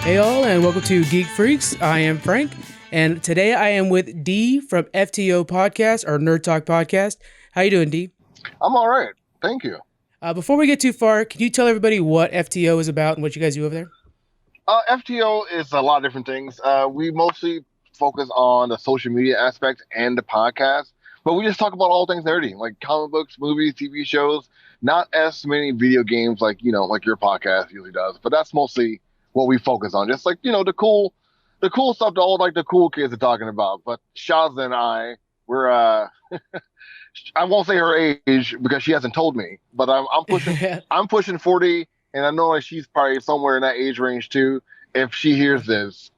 Hey all, and welcome to Geek Freaks. I am Frank, and today I am with Dee from FTO Podcast, or Nerd Talk Podcast. How you doing, Dee? I'm all right. Thank you. Before we get too far, can you tell everybody what FTO is about and what you guys do over there? FTO is a lot of different things. We mostly focus on the social media aspect and the podcast, but we just talk about all things nerdy, like comic books, movies, TV shows. Not as many video games like your podcast usually does, but that's mostly what we focus on. Just like the cool stuff that all like the cool kids are talking about. But Shaz and we're I won't say her age because she hasn't told me, but I'm pushing 40, and I know like she's probably somewhere in that age range too. If she hears this,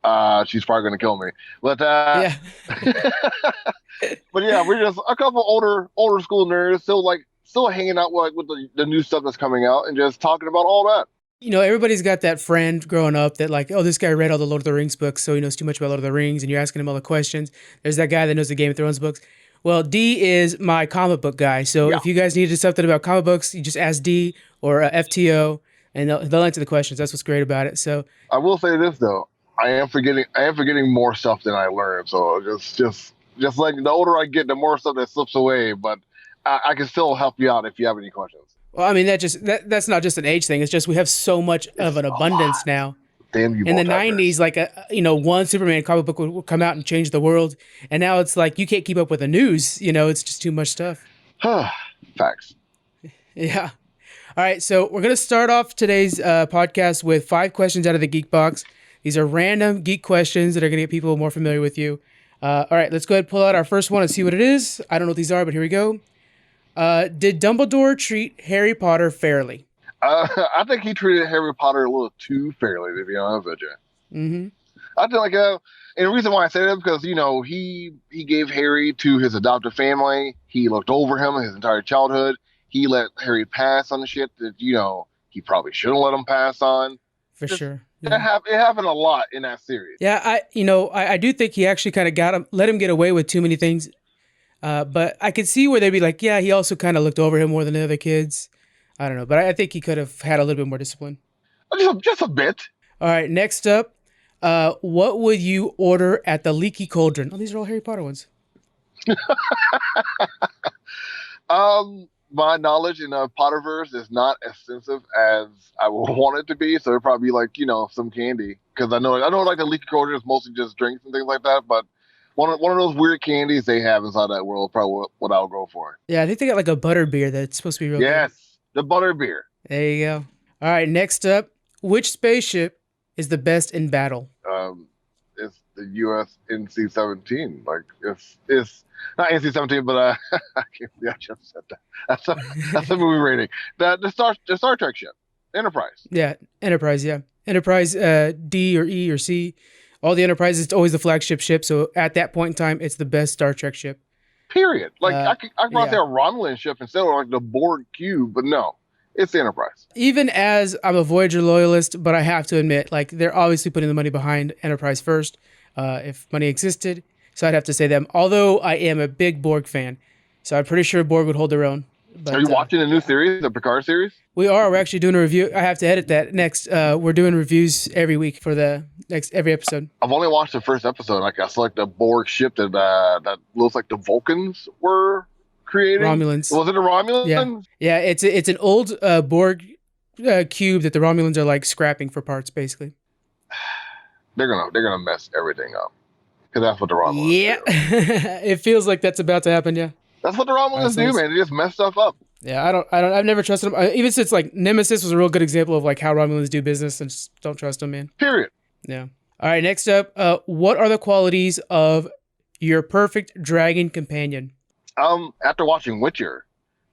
she's probably gonna kill me. But Yeah. but yeah, we're just a couple older school nerds, still hanging out with the new stuff that's coming out and just talking about all that. Everybody's got that friend growing up that like, oh, this guy read all the Lord of the Rings books, so he knows too much about Lord of the Rings, and you're asking him all the questions. There's that guy that knows the Game of Thrones books. Well, D is my comic book guy, so if you guys needed something about comic books, you just ask D or FTO, and they'll answer the questions. That's what's great about it. So I will say this though, I am forgetting more stuff than I learned. So just like the older I get, the more stuff that slips away. But I can still help you out if you have any questions. Well, I mean, that's not just an age thing. It's just we have so much of an abundance now. Damn you! In the 90s, like one Superman comic book would come out and change the world, and now it's like you can't keep up with the news. It's just too much stuff. Facts. Yeah. All right, so we're gonna start off today's podcast with 5 questions out of the Geek Box. These are random geek questions that are gonna get people more familiar with you. All right, let's go ahead and pull out our first one and see what it is. I don't know what these are, but here we go. Did Dumbledore treat Harry Potter fairly? I think he treated Harry Potter a little too fairly, to be honest with you. Mm-hmm. I feel like, and the reason why I say that is because he gave Harry to his adoptive family. He looked over him his entire childhood. He let Harry pass on the shit that he probably shouldn't let him pass on. For sure. Yeah. It happened a lot in that series. Yeah, I do think he actually kind of let him get away with too many things. But I could see where they'd be like, yeah, he also kind of looked over him more than the other kids. I don't know, but I think he could have had a little bit more discipline. Just a bit. All right, next up, what would you order at the Leaky Cauldron? Oh, these are all Harry Potter ones. My knowledge in Potterverse is not as extensive as I would want it to be, so it'd probably be like some candy, because I know like the Leaky Cauldron is mostly just drinks and things like that, but one of those weird candies they have inside that world, probably what I'll go for. Yeah, I think they got like a butter beer that's supposed to be real good. Yes, the butter beer. There you go. All right, next up, which spaceship is the best in battle? It's the U.S. NC-17. Like it's not NC-17, but I can't believe I just said that. That's a movie rating. The Star Trek ship, Enterprise. Yeah, Enterprise. Yeah, Enterprise. D or E or C. All the Enterprise, it's always the flagship ship. So at that point in time, it's the best Star Trek ship. Period. Like I could say a Romulan ship instead of like the Borg cube, but no, it's the Enterprise. Even as I'm a Voyager loyalist, but I have to admit, like they're obviously putting the money behind Enterprise first, if money existed. So I'd have to say them. Although I am a big Borg fan, so I'm pretty sure Borg would hold their own. But, are you watching a new series, the Picard series? We are. We're actually doing a review. I have to edit that next. We're doing reviews every week for the every episode. I've only watched the first episode. Like I select a Borg ship that looks like the Vulcans were creating. Romulans. Was it the Romulans? Yeah. It's an old Borg cube that the Romulans are like scrapping for parts, basically. They're gonna mess everything up, because that's what the Romulans do. It feels like that's about to happen. Yeah. That's what the Romulans do, man. They just mess stuff up. Yeah, I've never trusted them. Even since like Nemesis was a real good example of like how Romulans do business, and just don't trust them, man. Period. Yeah. All right, next up, what are the qualities of your perfect dragon companion? After watching Witcher,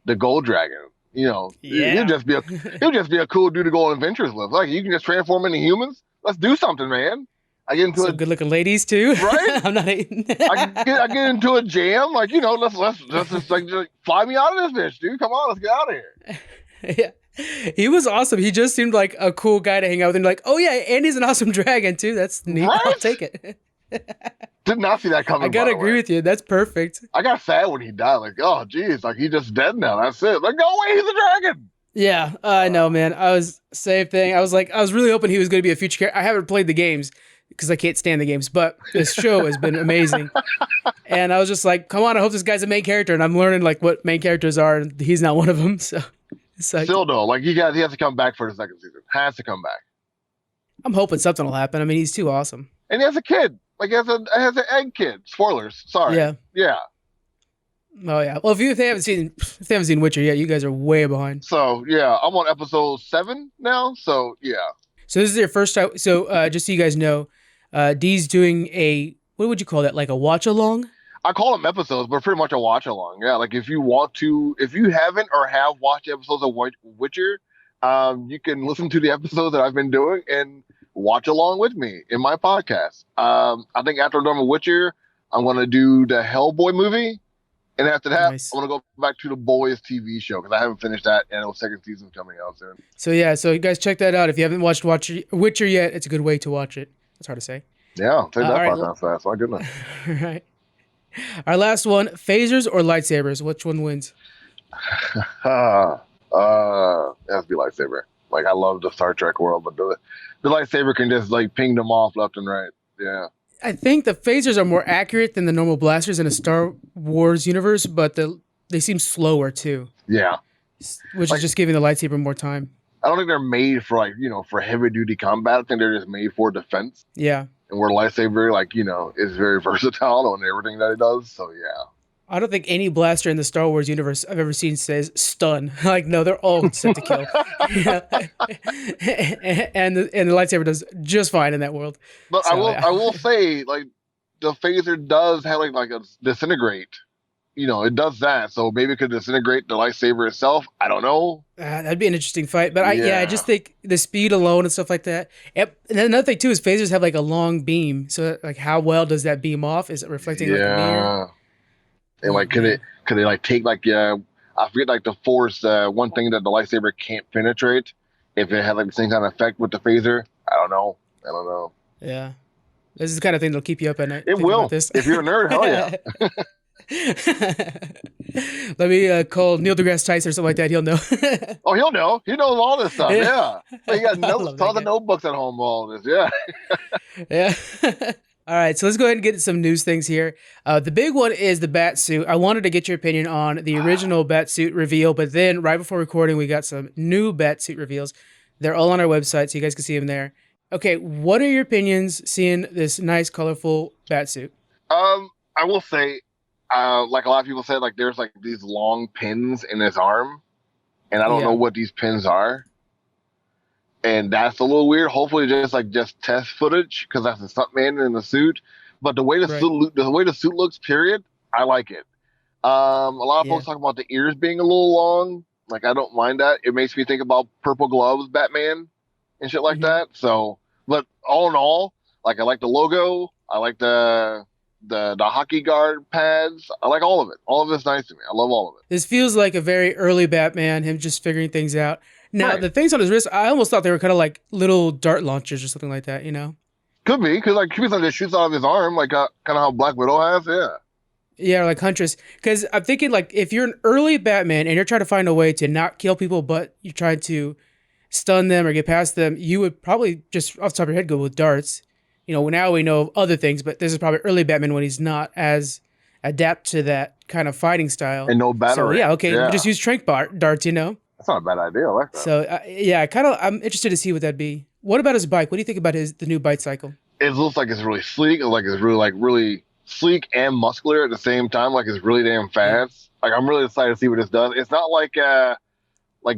the Gold Dragon, he'll just be a cool dude to go on adventures with. Like you can just transform into humans. Let's do something, man. I get into good-looking ladies too, right? I'm not hating. I get into a jam, like let's just like fly me out of this bitch, dude. Come on, let's get out of here. Yeah, he was awesome. He just seemed like a cool guy to hang out with, and like, oh yeah, and he's an awesome dragon too. That's neat. Right? I'll take it. Did not see that coming. I gotta agree with you. That's perfect. I got sad when he died. Like, oh geez, like he just dead now. That's it. Like, go away, he's a dragon. Yeah, I know, man. I was same thing. I was really hoping he was going to be a future character. I haven't played the games because I can't stand the games, but this show has been amazing. And I was just like, come on, I hope this guy's a main character. And I'm learning like what main characters are, and he's not one of them. So it sucked. Still though, like he has to come back for the second season. Has to come back. I'm hoping something will happen. I mean, he's too awesome. And he has a kid. Like he has an egg kid. Spoilers. Sorry. Yeah. Yeah. Oh yeah. Well, if they haven't seen Witcher yet, you guys are way behind. So yeah, I'm on episode 7 now. So yeah. So this is your first time. So just so you guys know, Dee's doing a, what would you call that? Like a watch along? I call them episodes, but pretty much a watch along. Yeah, like if you haven't or have watched episodes of Witcher, you can listen to the episodes that I've been doing and watch along with me in my podcast. I think after I'm done with Witcher, I'm gonna do the Hellboy movie, and after that, Nice. I'm gonna go back to the Boys TV show because I haven't finished that, and the second season coming out soon. So yeah, so you guys check that out. If you haven't watched Witcher yet, it's a good way to watch it. It's hard to say. Yeah, take that all right, part down fast. My goodness. All right. Our last one, phasers or lightsabers? Which one wins? It has to be lightsaber. Like I love the Star Trek world, but the lightsaber can just like ping them off left and right. Yeah. I think the phasers are more accurate than the normal blasters in a Star Wars universe, but they seem slower too, Yeah. which Like- is just giving the lightsaber more time. I don't think they're made for for heavy duty combat. I think they're just made for defense. Yeah. And where lightsaber, is very versatile on everything that it does. So yeah. I don't think any blaster in the Star Wars universe I've ever seen says stun. Like, no, they're all set to kill. and the lightsaber does just fine in that world. But So, I will say, like, the phaser does have like a disintegrate. It does that. So maybe it could disintegrate the lightsaber itself. I don't know. That'd be an interesting fight. But I Yeah. just think the speed alone and stuff like that. Yep. And then another thing too is phasers have like a long beam. So like, how well does that beam off? Is it reflecting like a mirror? And like, could it like take like I forget like the force one thing that the lightsaber can't penetrate. If it had like the same kind of effect with the phaser, I don't know. Yeah. This is the kind of thing that'll keep you up at night. It thinking will. about this. If you're a nerd, hell yeah. Let me call Neil deGrasse Tyson or something like that. He'll know. Oh, he'll know. He knows all this stuff. Yeah. Yeah. He got I love notes, that all the guy. notebooks at home, all this. Yeah. Yeah. All right, so let's go ahead and get some news things here. The big one is the bat suit. I wanted to get your opinion on the original bat suit reveal, but then right before recording, we got some new bat suit reveals. They're all on our website, so you guys can see them there. Okay, what are your opinions seeing this nice, colorful bat suit? I will say, like a lot of people said, like there's like these long pins in his arm, and I don't Yeah. know what these pins are. And that's a little weird. Hopefully, just test footage because that's a stuntman in the suit. But the way the suit looks, period, I like it. A lot of Yeah. folks talk about the ears being a little long. Like I don't mind that. It makes me think about Purple Gloves Batman and shit like Mhm. that. So, but all in all, like I like the logo. I like the hockey guard pads. I like all of it. All of it's nice to me. I love all of it. This feels like a very early Batman, him just figuring things out. Now, Right. the things on his wrist, I almost thought they were kind of like little dart launchers or something like that, Could be because like could be something that shoots out of his arm, like kind of how Black Widow has. Yeah. Yeah, or like Huntress. Because I'm thinking, like, if you're an early Batman and you're trying to find a way to not kill people, but you're trying to stun them or get past them, you would probably just off the top of your head go with darts. Now we know of other things, but this is probably early Batman when he's not as adept to that kind of fighting style. And no So, battery. yeah, okay, just use trank darts, That's not a bad idea. I like that. So, yeah, I'm interested to see what that'd be. What about his bike? What do you think about the new bike cycle? It looks like it's really sleek. Like it's really sleek and muscular at the same time. Like it's really damn fast. Like I'm really excited to see what this does. It's not like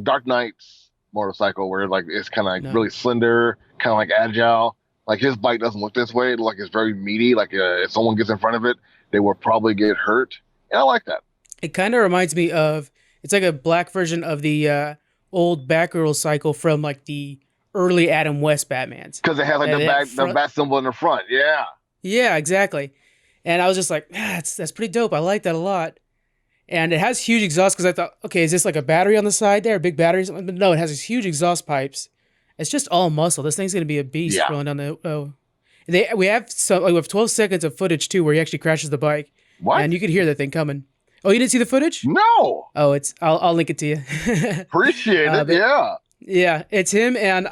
Dark Knight's motorcycle where like it's kind of like No. really slender, kind of like agile. Like his bike doesn't look this way. Like it's very meaty. Like if someone gets in front of it, they will probably get hurt. And I like that. It kind of reminds me of, it's like a black version of the old Batgirl cycle from like the early Adam West Batmans. Because it has like Yeah, the bat symbol in the front. Yeah. Yeah, exactly. And I was just like, that's pretty dope. I like that a lot. And it has huge exhaust because I thought, okay, is this like a battery on the side there, a big battery or something? But no, it has these huge exhaust pipes. It's just all muscle. This thing's gonna be a beast Yeah. rolling down the. We have 12 seconds of footage too where he actually crashes the bike, What? and you could hear that thing coming. Oh, you didn't see the footage? No. Oh, I'll link it to you. Appreciate it. But, Yeah. yeah, it's him, and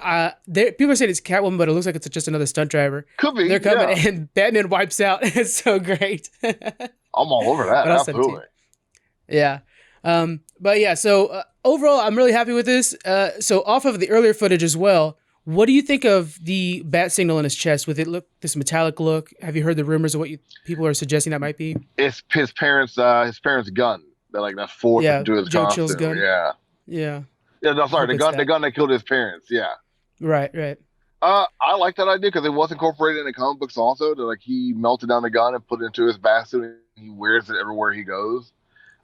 people are saying it's Catwoman, but it looks like it's just another stunt driver. Could be. They're coming, Yeah. and Batman wipes out. It's so great. I'm all over that. But I'll send it to you. Absolutely. Yeah. But yeah, so overall, I'm really happy with this. So off of the earlier footage as well, what do you think of the bat signal in his chest? With it look this metallic look? Have you heard the rumors of what people are suggesting that might be? It's his parents' gun. They're like that's forced into his Joe costume. Chill's gun. Yeah. Yeah. Yeah. No, sorry. Hope The it's gun that killed his parents. Yeah. Right. Right. I like that idea because it was incorporated in the comic books also. That like he melted down the gun and put it into his bat suit and he wears it everywhere he goes.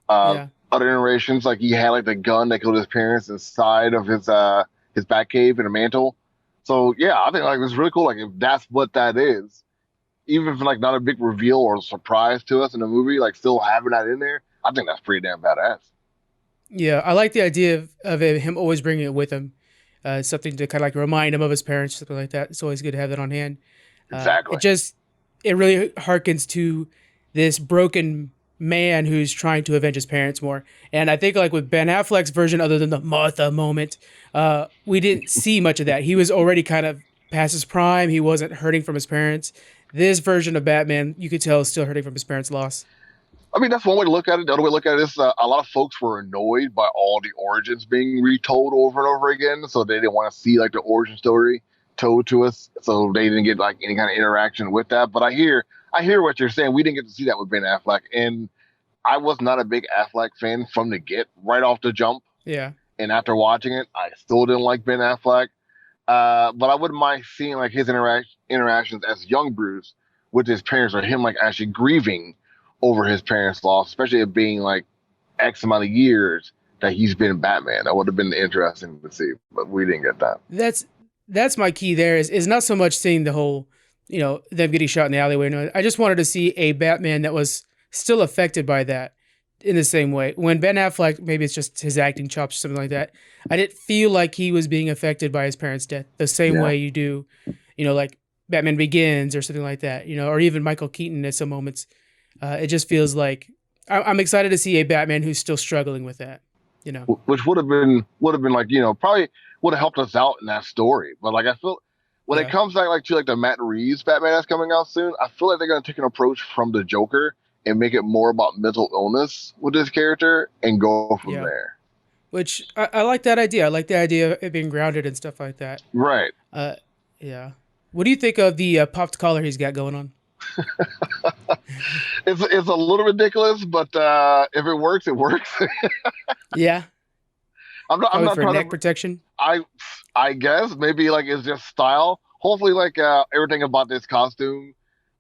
Yeah. Other iterations, like he had like the gun that killed his parents inside of his Batcave in a mantle. So yeah, I think like it's really cool. Like if that's what that is, even if like not a big reveal or a surprise to us in the movie, like still having that in there, I think that's pretty damn badass. Yeah, I like the idea of him always bringing it with him. Something to kind of like remind him of his parents, something like that. It's always good to have that on hand. Exactly. It really harkens to this broken man who's trying to avenge his parents more. And I think like with Ben Affleck's version, other than the Martha moment, we didn't see much of that. He was already kind of past his prime. He wasn't hurting from his parents. This version of Batman, you could tell, is still hurting from his parents' loss. I mean, that's one way to look at it. The other way to look at it is a lot of folks were annoyed by all the origins being retold over and over again. So they didn't want to see like the origin story told to us. So they didn't get like any kind of interaction with that. But I hear what you're saying. We didn't get to see that with Ben Affleck. And I was not a big Affleck fan from the get, right off the jump. Yeah. And after watching it, I still didn't like Ben Affleck. But I wouldn't mind seeing like his interactions as young Bruce with his parents, or him like actually grieving over his parents' loss, especially it being like X amount of years that he's been Batman. That would have been interesting to see, but we didn't get that. That's my key there is not so much seeing the whole, them getting shot in the alleyway. No, I just wanted to see a Batman that was still affected by that in the same way. When Ben Affleck, maybe it's just his acting chops or something like that, I didn't feel like he was being affected by his parents' death the same way you do, like Batman Begins or something like that, or even Michael Keaton at some moments. It just feels like I'm excited to see a Batman who's still struggling with that, Which would have been like, probably would have helped us out in that story. But like, I feel when it comes back to the Matt Reeves Batman that's coming out soon, I feel like they're going to take an approach from the Joker and make it more about mental illness with this character and go from there. Which I like that idea. I like the idea of it being grounded and stuff like that. Right. Yeah. What do you think of the popped collar he's got going on? It's a little ridiculous, but if it works, it works. Yeah. I'm not for trying neck to, protection. I guess maybe like it's just style. Hopefully, like everything about this costume,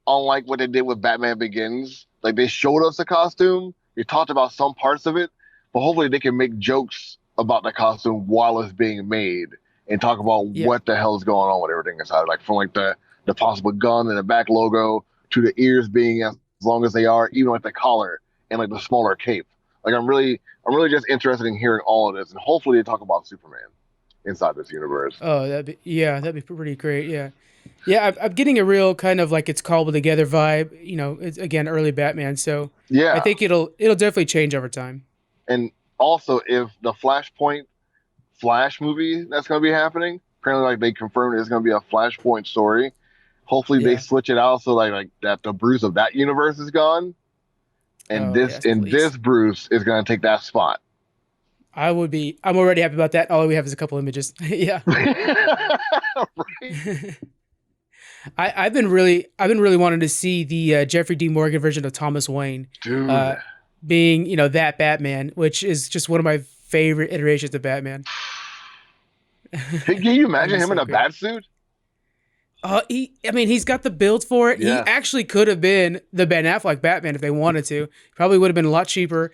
unlike what they did with Batman Begins, like they showed us the costume, they talked about some parts of it, but hopefully they can make jokes about the costume while it's being made and talk about what the hell is going on with everything inside. Like from like the possible gun and the back logo to the ears being as long as they are, even like the collar and like the smaller cape. Like I'm really just interested in hearing all of this, and hopefully they talk about Superman inside this universe. Oh, that'd be pretty great. Yeah. I'm getting a real kind of like it's cobbled together vibe. It's again early Batman, so yeah, I think it'll definitely change over time. And also, if the Flashpoint Flash movie that's going to be happening, apparently like they confirmed it's going to be a Flashpoint story. Hopefully they switch it out so like that the Bruce of that universe is gone, and this Bruce is going to take that spot. I'm already happy about that. All we have is a couple images. Yeah. Right. I've been really wanting to see the Jeffrey D. Morgan version of Thomas Wayne, dude, being that Batman, which is just one of my favorite iterations of Batman. Can you imagine him in a bat suit? He's got the build for it. Yeah. He actually could have been the Ben Affleck Batman if they wanted to. Probably would have been a lot cheaper,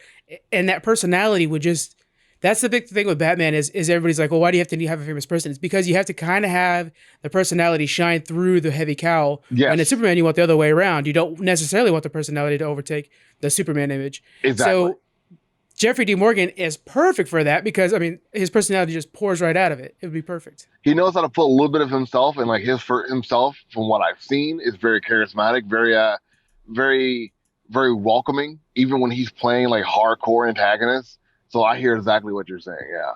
and that personality would just. That's the big thing with Batman is everybody's like, well, why do you have to have a famous person? It's because you have to kind of have the personality shine through the heavy cowl. Yes. And in Superman, you want the other way around. You don't necessarily want the personality to overtake the Superman image. Exactly. So Jeffrey D. Morgan is perfect for that because, his personality just pours right out of it. It would be perfect. He knows how to put a little bit of himself, and like himself, from what I've seen, is very charismatic, very very welcoming, even when he's playing like hardcore antagonists. So I hear exactly what you're saying. Yeah.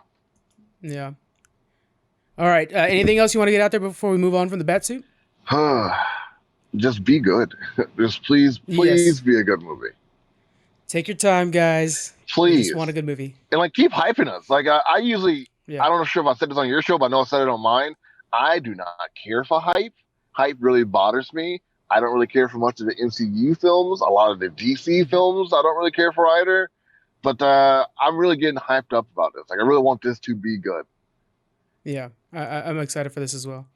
Yeah. All right. Anything else you want to get out there before we move on from the Batsuit? Just be good. Just please Yes. be a good movie. Take your time, guys. We Please. just want a good movie. And like keep hyping us. Like I usually, Yeah. I don't know sure if I said this on your show, but I know I said it on mine. I do not care for hype. Hype really bothers me. I don't really care for much of the MCU films. A lot of the DC films I don't really care for either. But I'm really getting hyped up about this. Like I really want this to be good. Yeah, I'm excited for this as well.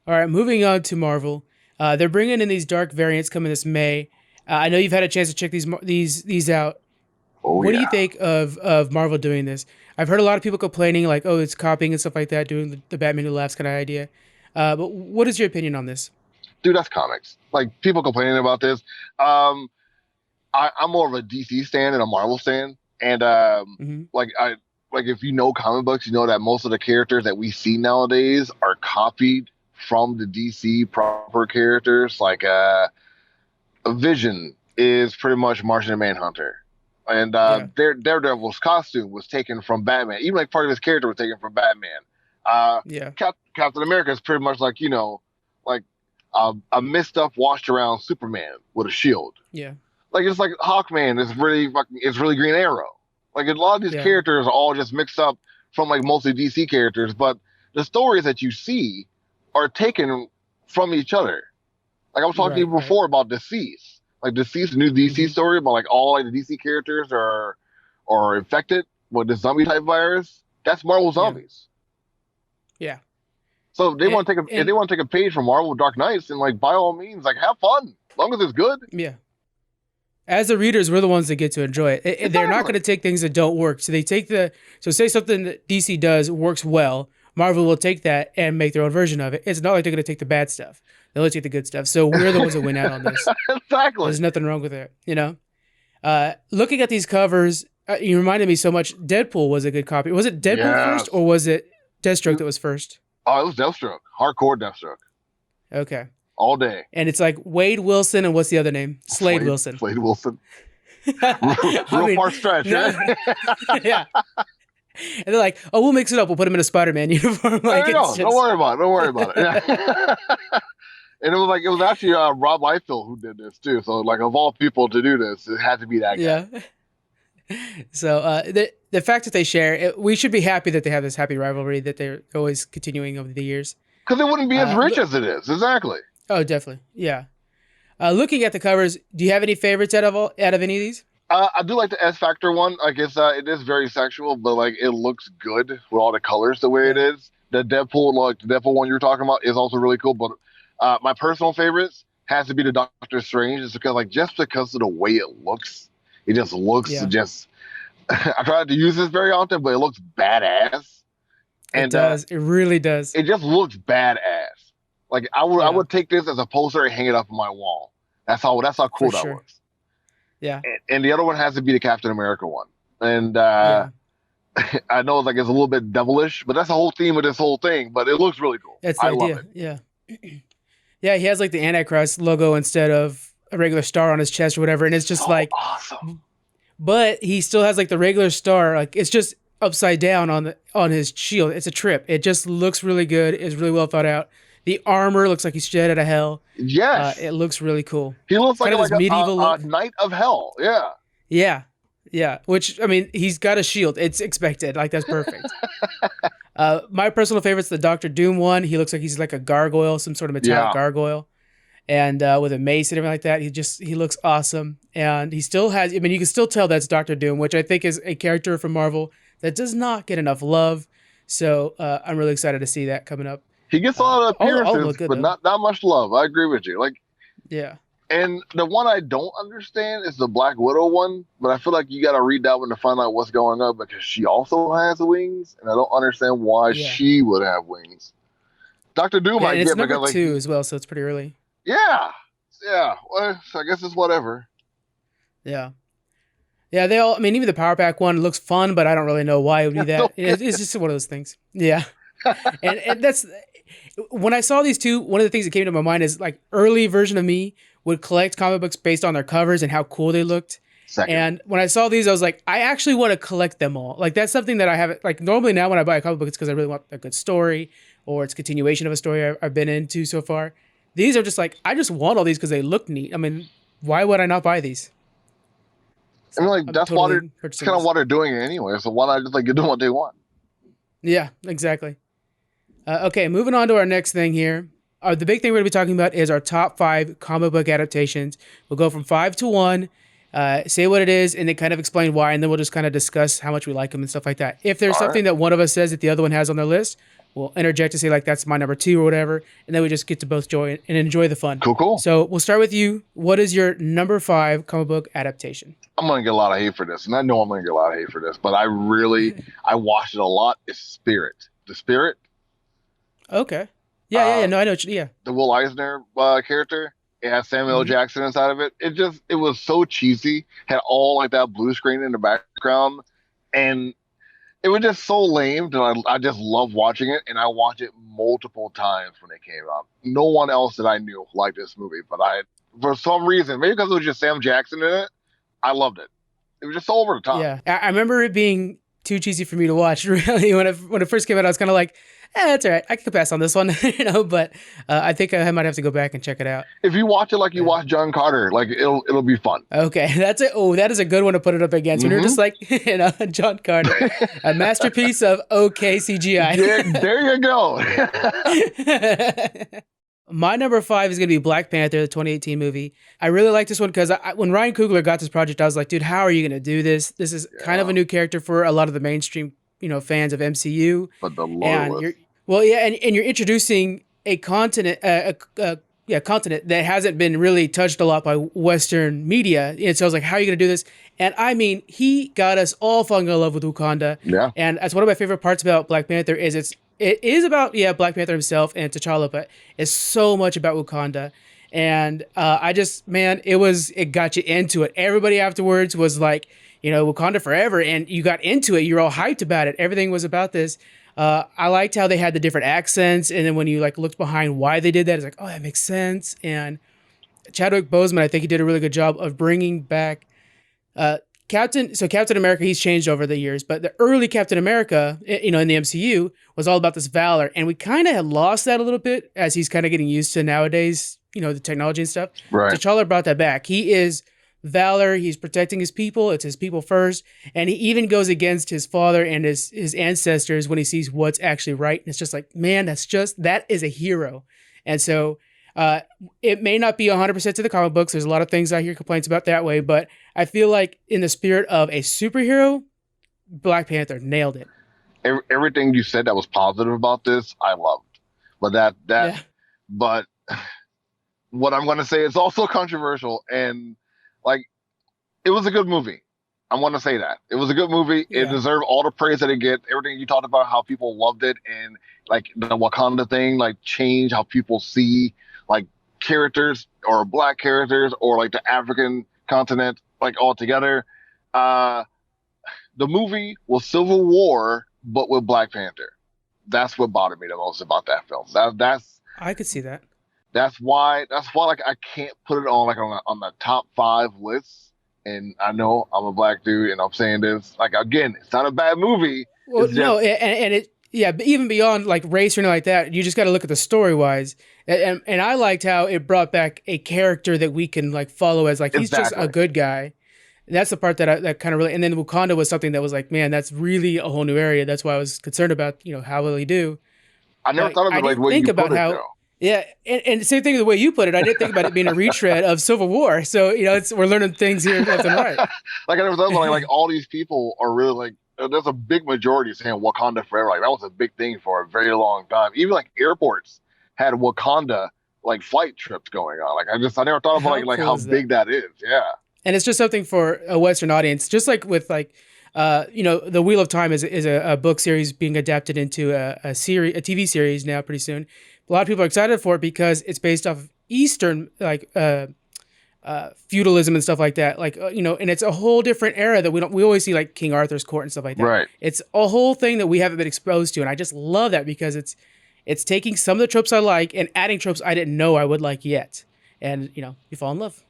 All right, moving on to Marvel. They're bringing in these dark variants coming this May. I know you've had a chance to check these out. What do you think of Marvel doing this? I've heard a lot of people complaining, like, oh, it's copying and stuff like that, doing the Batman Who Laughs kind of idea. But what is your opinion on this? Dude, that's comics. Like people complaining about this. I'm more of a DC stan than a Marvel stan, and like if you know comic books, you know that most of the characters that we see nowadays are copied from the DC proper characters. Like a Vision is pretty much Martian Manhunter. And Daredevil's costume was taken from Batman. Even like part of his character was taken from Batman. Captain America is pretty much like like a messed up, washed around Superman with a shield. Yeah, like it's like Hawkman is really Green Arrow. Like a lot of these characters are all just mixed up from like mostly DC characters, but the stories that you see are taken from each other. Like I was talking to you before about Deceased. Like Deceased, the new DC story about like all like the DC characters are infected with the zombie type virus. That's Marvel Zombies. Yeah. So if they want to take a page from Marvel Dark Knights, and like by all means, like have fun, as long as it's good. Yeah. As the readers, we're the ones that get to enjoy it. Exactly. They're not going to take things that don't work. So they take say something that DC does works well, Marvel will take that and make their own version of it. It's not like they're going to take the bad stuff. They'll take the good stuff. So we're the ones that win out on this. Exactly. There's nothing wrong with it, you know? Looking at these covers, you reminded me so much. Deadpool was a good copy. Was it Deadpool first, or was it Deathstroke that was first? Oh, it was Deathstroke. Hardcore Deathstroke. Okay. All day. And it's like Wade Wilson, and what's the other name? Slade Wilson. Slade Wilson. Real far stretch, right? Yeah. And they're like, oh, we'll mix it up. We'll put him in a Spider-Man uniform. Like, don't worry about it. Don't worry about it. Yeah. And it was actually Rob Liefeld who did this too. So like of all people to do this, it had to be that guy. Yeah. So the fact that they share, we should be happy that they have this happy rivalry that they're always continuing over the years. Because it wouldn't be as rich as it is. Exactly. Oh, definitely. Yeah. Looking at the covers, do you have any favorites out of any of these? I do like the S Factor one. I guess it is very sexual, but like it looks good with all the colors the way it is. The Deadpool one you were talking about is also really cool. But my personal favorites has to be the Doctor Strange, just because of the way it looks. It just looks I tried to use this very often, but it looks badass. And it does. It really does. It just looks badass. Like I would take this as a poster and hang it up on my wall. That's how cool that looks. Yeah. And the other one has to be the Captain America one. And I know it's a little bit devilish, but that's the whole theme of this whole thing. But it looks really cool. That's the idea. Love it. Yeah. Yeah, he has like the Antichrist logo instead of a regular star on his chest or whatever. And it's just awesome. But he still has like the regular star. Like it's just upside down on his shield. It's a trip. It just looks really good. It's really well thought out. The armor looks like he's straight out of hell. Yes. It looks really cool. He looks kind like a medieval a knight of hell. Yeah. Yeah. Yeah. Which, I mean, he's got a shield. It's expected. Like, that's perfect. My personal favorite's the Doctor Doom one. He looks like he's like a gargoyle, some sort of metallic gargoyle. And with a mace and everything like that. He looks awesome. And he still has, I mean, you can still tell that's Doctor Doom, which I think is a character from Marvel that does not get enough love. So I'm really excited to see that coming up. He gets a lot of appearances, but not much love. I agree with you. Yeah. And the one I don't understand is the Black Widow one, but I feel like you got to read that one to find out what's going on because she also has wings, and I don't understand why she would have wings. Doctor Doom, I get because number 2 as well, so it's pretty early. Yeah. Well, so I guess it's whatever. Yeah. Yeah, even the Power Pack one looks fun, but I don't really know why it would be that. It's just one of those things. Yeah. And that's when I saw these two. One of the things that came to my mind is like early version of me would collect comic books based on their covers and how cool they looked. Second. And when I saw these, I was like, I actually want to collect them all. Like that's something that I haven't. Like normally now when I buy a comic book, it's because I really want a good story or it's continuation of a story I've been into so far. These are just like I just want all these because they look neat. I mean, why would I not buy these? I mean, like that's totally kind of what they're doing anyway. So why not just like do what they want? Yeah, exactly. Okay, moving on to our next thing here. The big thing we're going to be talking about is our top 5 comic book adaptations. We'll go from 5 to 1, say what it is, and then kind of explain why, and then we'll just kind of discuss how much we like them and stuff like that. If there's something that one of us says that the other one has on their list, we'll interject to say like that's my number 2 or whatever, and then we just get to both enjoy the fun. Cool. So we'll start with you. What is your number 5 comic book adaptation? I'm gonna get a lot of hate for this, and I know I'm gonna get a lot of hate for this, but I watched it a lot. It's Spirit. The Spirit. Okay. Yeah. No, I know. Yeah. The Will Eisner character. It has Samuel L. Jackson inside of it. It was so cheesy. Had all like that blue screen in the background, and it was just so lame that I just love watching it, and I watched it multiple times when it came out. No one else that I knew liked this movie, but for some reason, maybe because it was just Sam Jackson in it, I loved it. It was just so over the top. Yeah, I remember it being too cheesy for me to watch. Really, when it first came out, I was kind of like, that's all right. I can pass on this one, But I think I might have to go back and check it out. If you watch it like you watch John Carter, like it'll be fun. Okay, that's it. Oh, that is a good one to put it up against. When you're just like, John Carter, a masterpiece of okay CGI. There you go. My number 5 is going to be Black Panther, the 2018 movie. I really like this one because when Ryan Coogler got this project, I was like, dude, how are you going to do this? This is kind of a new character for a lot of the mainstream, fans of MCU. But the and you're introducing a continent, continent that hasn't been really touched a lot by Western media. And so I was like, how are you going to do this? And I mean, he got us all falling in love with Wakanda. Yeah. And that's one of my favorite parts about Black Panther is it is about Black Panther himself and T'Challa, but it's so much about Wakanda. And it got you into it. Everybody afterwards was like, Wakanda forever, and you got into it. You're all hyped about it. Everything was about this. I liked how they had the different accents, and then when you like looked behind why they did that, it's like, oh, that makes sense. And Chadwick Boseman, I think he did a really good job of bringing back Captain America. He's changed over the years, but the early Captain America, in the MCU, was all about this valor, and we kind of had lost that a little bit as he's kind of getting used to nowadays, the technology and stuff. Right. T'Challa brought that back. He is valor. He's protecting his people. It's his people first, and he even goes against his father and his ancestors when he sees what's actually right. And it's just like, man, that is a hero. And so it may not be 100% to the comic books. There's a lot of things I hear complaints about that way, but I feel like in the spirit of a superhero, Black Panther nailed it. Everything you said that was positive about this, I loved. But but what I'm going to say is also controversial, and like, it was a good movie. I want to say that it was a good movie. Yeah. It deserved all the praise that it gets. Everything you talked about, how people loved it, and like the Wakanda thing, like changed how people see like characters or Black characters or like the African continent, like all together. The movie was Civil War, but with Black Panther. That's what bothered me the most about that film. I could see that. That's why like I can't put it on like on the top 5 lists. And I know I'm a Black dude, and I'm saying this like, again, it's not a bad movie. Well, no, and it, but even beyond like race or anything like that, you just got to look at the story wise. And I liked how it brought back a character that we can like follow as like he's just a good guy. And that's the part that kind of really. And then Wakanda was something that was like, man, that's really a whole new area. That's why I was concerned about how will he do. I never thought of it like the way you put it, though. Yeah, and the same thing the way you put it. I didn't think about it being a retread of Civil War. So we're learning things here left and right. Like I never thought about like all these people are really like, there's a big majority saying Wakanda forever. Like that was a big thing for a very long time. Even like airports had Wakanda like flight trips going on. Like I never thought about like how big that is. Yeah. And it's just something for a Western audience, just like with like, The Wheel of Time is a book series being adapted into a TV series now pretty soon. A lot of people are excited for it because it's based off of Eastern feudalism and stuff like that. Like, and it's a whole different era that we always see like King Arthur's court and stuff like that. Right. It's a whole thing that we haven't been exposed to. And I just love that because it's taking some of the tropes I like and adding tropes I didn't know I would like yet. And, you fall in love.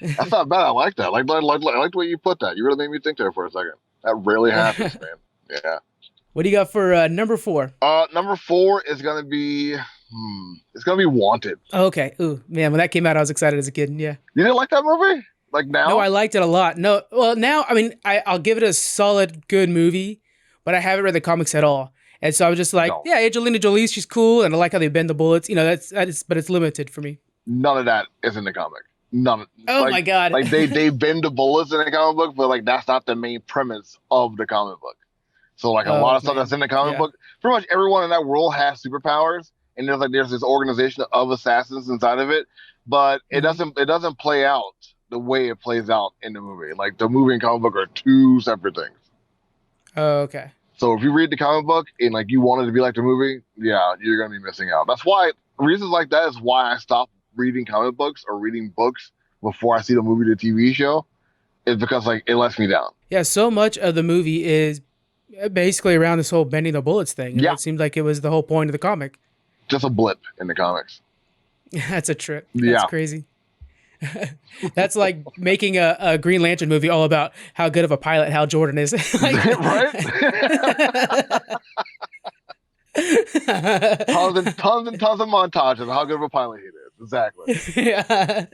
That's not bad. I like that. I like the way you put that. You really made me think there for a second. That rarely happens, man. Yeah. What do you got for number 4? Number 4 is gonna be Wanted. Oh, okay. Ooh, man, when that came out, I was excited as a kid. Yeah. You didn't like that movie? Like now? No, I liked it a lot. No, well, now, I mean, I'll give it a solid, good movie, but I haven't read the comics at all. And so I was just like, yeah, Angelina Jolie, she's cool, and I like how they bend the bullets. But it's limited for me. None of that is in the comic. None. Oh my God. Like they bend the bullets in the comic book, but like that's not the main premise of the comic book. So like a lot of stuff that's in the comic book, pretty much everyone in that world has superpowers, and there's this organization of assassins inside of it, but it doesn't play out the way it plays out in the movie. Like the movie and comic book are two separate things. Oh, okay. So if you read the comic book and like you want it to be like the movie, yeah, you're gonna be missing out. That's why reasons like that is why I stopped reading comic books or reading books before I see the movie or the TV show, is because like it lets me down. Yeah, so much of the movie is basically around this whole bending the bullets thing. Yeah. It seemed like it was the whole point of the comic. Just a blip in the comics. That's a trip. That's crazy. That's like making a Green Lantern movie all about how good of a pilot Hal Jordan is. Right? tons and tons of montages of how good of a pilot he is. Exactly. Yeah.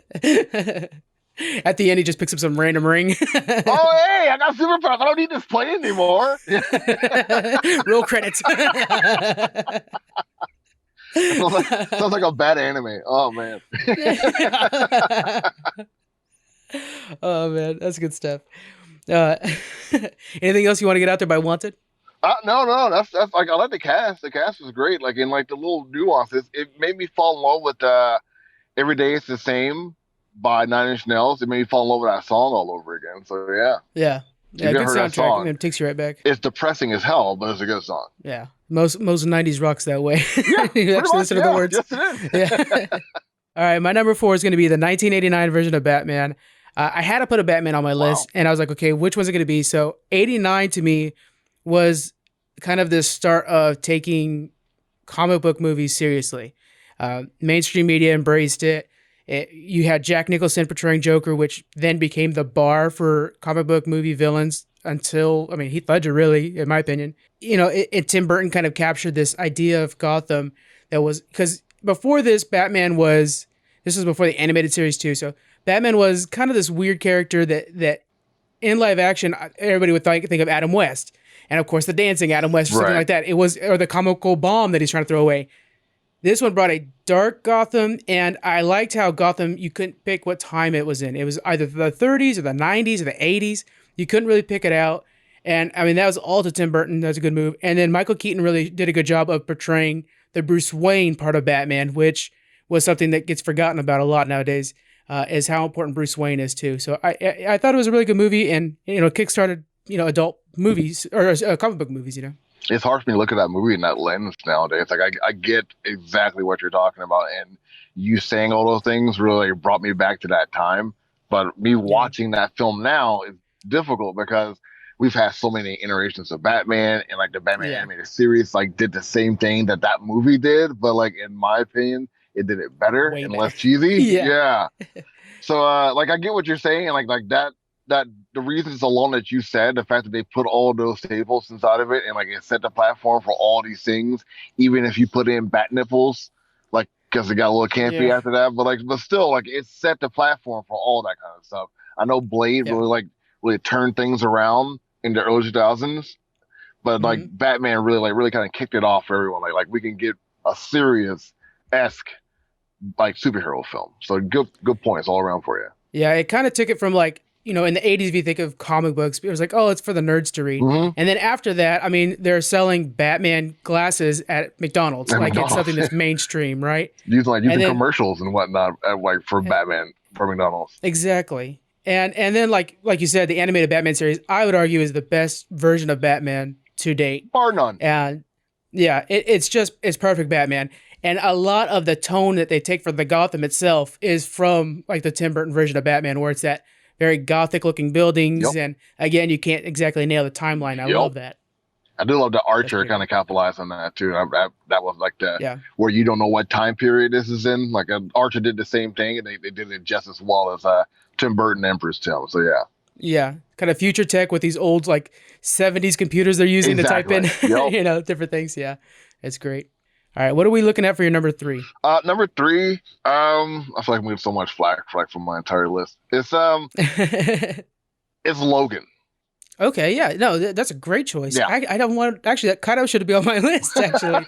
At the end, he just picks up some random ring. Oh, hey, I got superpowers. I don't need this plane anymore. Roll credits. Sounds like a bad anime. Oh, man. Oh, man. That's good stuff. Anything else you want to get out there by Wanted? No. That's like, I like the cast. The cast was great. Like, in like the little nuances, it made me fall in love with Every Day It's the Same by 9 Inch Nails. It made me fall in love with that song all over again. So, yeah. Yeah. Yeah, good soundtrack. It takes you right back. It's depressing as hell, but it's a good song. Yeah. Most 90s rocks that way. Yeah, you actually listen to the words. Yes, it is. Yeah. All right, my number 4 is going to be the 1989 version of Batman. I had to put a Batman on my list, and I was like, okay, which one's it going to be? So 89 to me was kind of the start of taking comic book movies seriously. Mainstream media embraced it. You had Jack Nicholson portraying Joker, which then became the bar for comic book movie villains until, Heath Ledger, really, in my opinion. Tim Burton kind of captured this idea of Gotham that was, because before this, this was before the animated series too, so Batman was kind of this weird character that in live action, everybody would think of Adam West. And of course, the dancing Adam West or something like that. Or the comical bomb that he's trying to throw away. This one brought a dark Gotham, and I liked how Gotham, you couldn't pick what time it was in. It was either the 30s or the 90s or the 80s. You couldn't really pick it out. And that was all to Tim Burton. That was a good move. And then Michael Keaton really did a good job of portraying the Bruce Wayne part of Batman, which was something that gets forgotten about a lot nowadays, is how important Bruce Wayne is too. So I thought it was a really good movie, and kickstarted adult movies or comic book movies. It's hard for me to look at that movie in that lens nowadays. Like I get exactly what you're talking about, and you saying all those things really brought me back to that time. But me watching that film now is difficult because we've had so many iterations of Batman, and like the Batman animated series like did the same thing that movie did, but like in my opinion, it did it better and less cheesy. Yeah. So like I get what you're saying, and like that the reasons alone that you said, the fact that they put all those staples inside of it and like it set the platform for all these things, even if you put in bat nipples, like because it got a little campy after that, but still like it set the platform for all that kind of stuff. I know Blade really turned things around in the early 2000s, but like Batman really kind of kicked it off for everyone. Like we can get a serious-esque like superhero film. So good points all around for you. Yeah, it kind of took it from like, in the 80s, if you think of comic books, it was like, oh, it's for the nerds to read. And then after that, they're selling Batman glasses at McDonald's. It's something that's mainstream, right? Using commercials and whatnot for Batman for McDonald's. Exactly. And then like you said, the animated Batman series, I would argue, is the best version of Batman to date. Bar none. And yeah, it's perfect Batman. And a lot of the tone that they take for the Gotham itself is from like the Tim Burton version of Batman, where it's that very gothic looking buildings. Yep. And again, you can't exactly nail the timeline. I Yep. love that. I do love the Archer pretty kind of capitalized on that too. That was like the Yeah. where you don't know what time period this is in. Like Archer did the same thing, and they did it just as well as Tim Burton Emperor's Tim. So yeah. Yeah. Kind of future tech with these old like 70s computers they're using Exactly. to type in, Yep. you know, different things. Yeah. It's great. All right. What are we looking at for your number 3? Number 3, I feel like I'm getting so much flack from my entire list. It's Logan. Okay, yeah, no, that's a great choice. Yeah. I don't want actually that kind of should be on my list. Actually,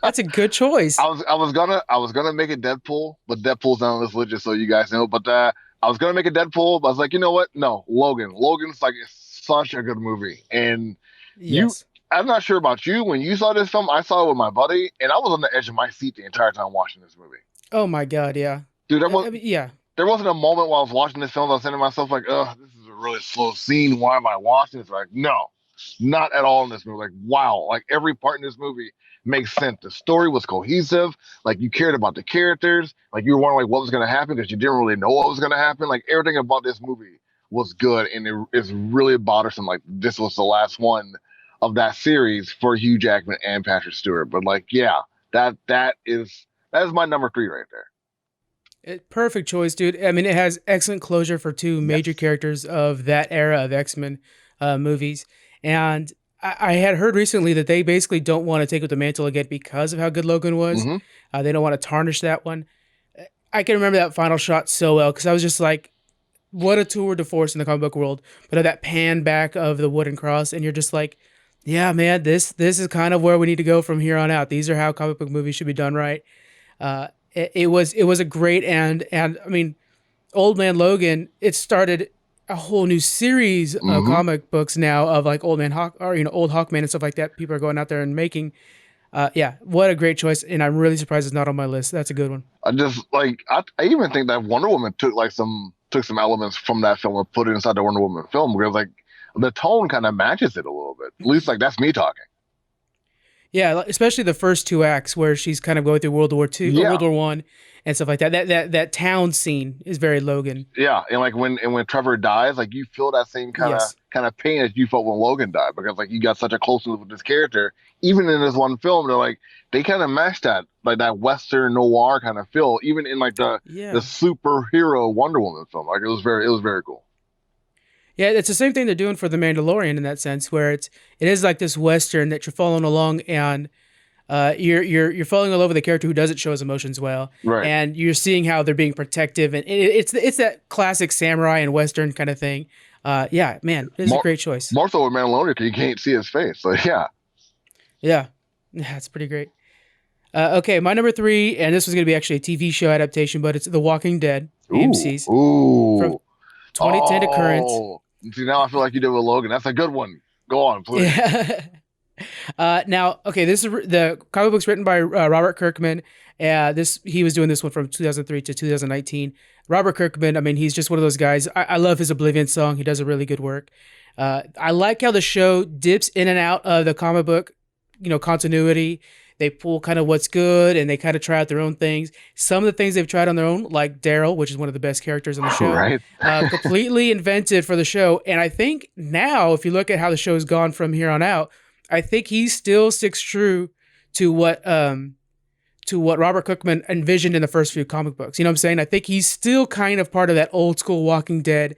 that's a good choice. I was gonna make it Deadpool, but Deadpool's not on this list, just so you guys know. But I was gonna make it Deadpool, but I was like, you know what? No, Logan. Logan's like such a good movie, and Yes. I'm not sure about you. When you saw this film, I saw it with my buddy, and I was on the edge of my seat the entire time watching this movie. Oh my God, yeah. Dude, Yeah. there wasn't a moment while I was watching this film I was saying to myself, like, ugh, this is a really slow scene. Why am I watching this? Like, no, not at all in this movie. Like, wow, like every part in this movie makes sense. The story was cohesive. Like, you cared about the characters. Like, you were wondering like what was going to happen because you didn't really know what was going to happen. Like, everything about this movie was good, and it is really bothersome. Like, this was the last one of that series for Hugh Jackman and Patrick Stewart. But like, yeah, that is my number 3 right there. Perfect choice, dude. I mean, it has excellent closure for 2 major characters of that era of X-Men movies. And I had heard recently that they basically don't want to take up the mantle again because of how good Logan was. Mm-hmm. They don't want to tarnish that one. I can remember that final shot so well because I was just like, what a tour de force in the comic book world. But that pan back of the wooden cross, and you're just like, yeah, man, this is kind of where we need to go from here on out. These are how comic book movies should be done right. It was a great and I mean, Old Man Logan. It started a whole new series of comic books now of like Old Man Hawk or Old Hawkman and stuff like that. People are going out there and making. Yeah, what a great choice, and I'm really surprised it's not on my list. That's a good one. I just like I even think that Wonder Woman took some elements from that film and put it inside the Wonder Woman film because like the tone kind of matches it a little bit. At least like that's me talking. Yeah, especially the first 2 acts where she's kind of going through World War II, World War One, and stuff like that. That town scene is very Logan. Yeah, and like when Trevor dies, like you feel that same kind of pain as you felt when Logan died because like you got such a closeness with this character. Even in this one film, they kind of matched that like that Western noir kind of feel, even in like the superhero Wonder Woman film. Like it was very cool. Yeah, it's the same thing they're doing for The Mandalorian in that sense, where it is like this Western that you're following along, and you're falling all over the character who doesn't show his emotions well, right? And you're seeing how they're being protective, and it's that classic samurai and Western kind of thing. Yeah, man, it's a great choice. More so with Mandalorian because you can't see his face. So yeah, it's pretty great. Okay, my number 3, and this was going to be actually a TV show adaptation, but it's The Walking Dead, AMC's from 2010 to current. See, now I feel like you did with Logan. That's a good one. Go on, please. Yeah. Now, okay, this is the comic book's written by Robert Kirkman. He was doing this one from 2003 to 2019. Robert Kirkman, I mean, he's just one of those guys. I love his Oblivion song. He does a really good work. I like how the show dips in and out of the comic book, continuity. They pull kind of what's good and they kind of try out their own things. Some of the things they've tried on their own, like Daryl, which is one of the best characters on the show, right? Completely invented for the show. And I think now, if you look at how the show's gone from here on out, I think he still sticks true to what Robert Kirkman envisioned in the first few comic books. You know what I'm saying? I think he's still kind of part of that old school Walking Dead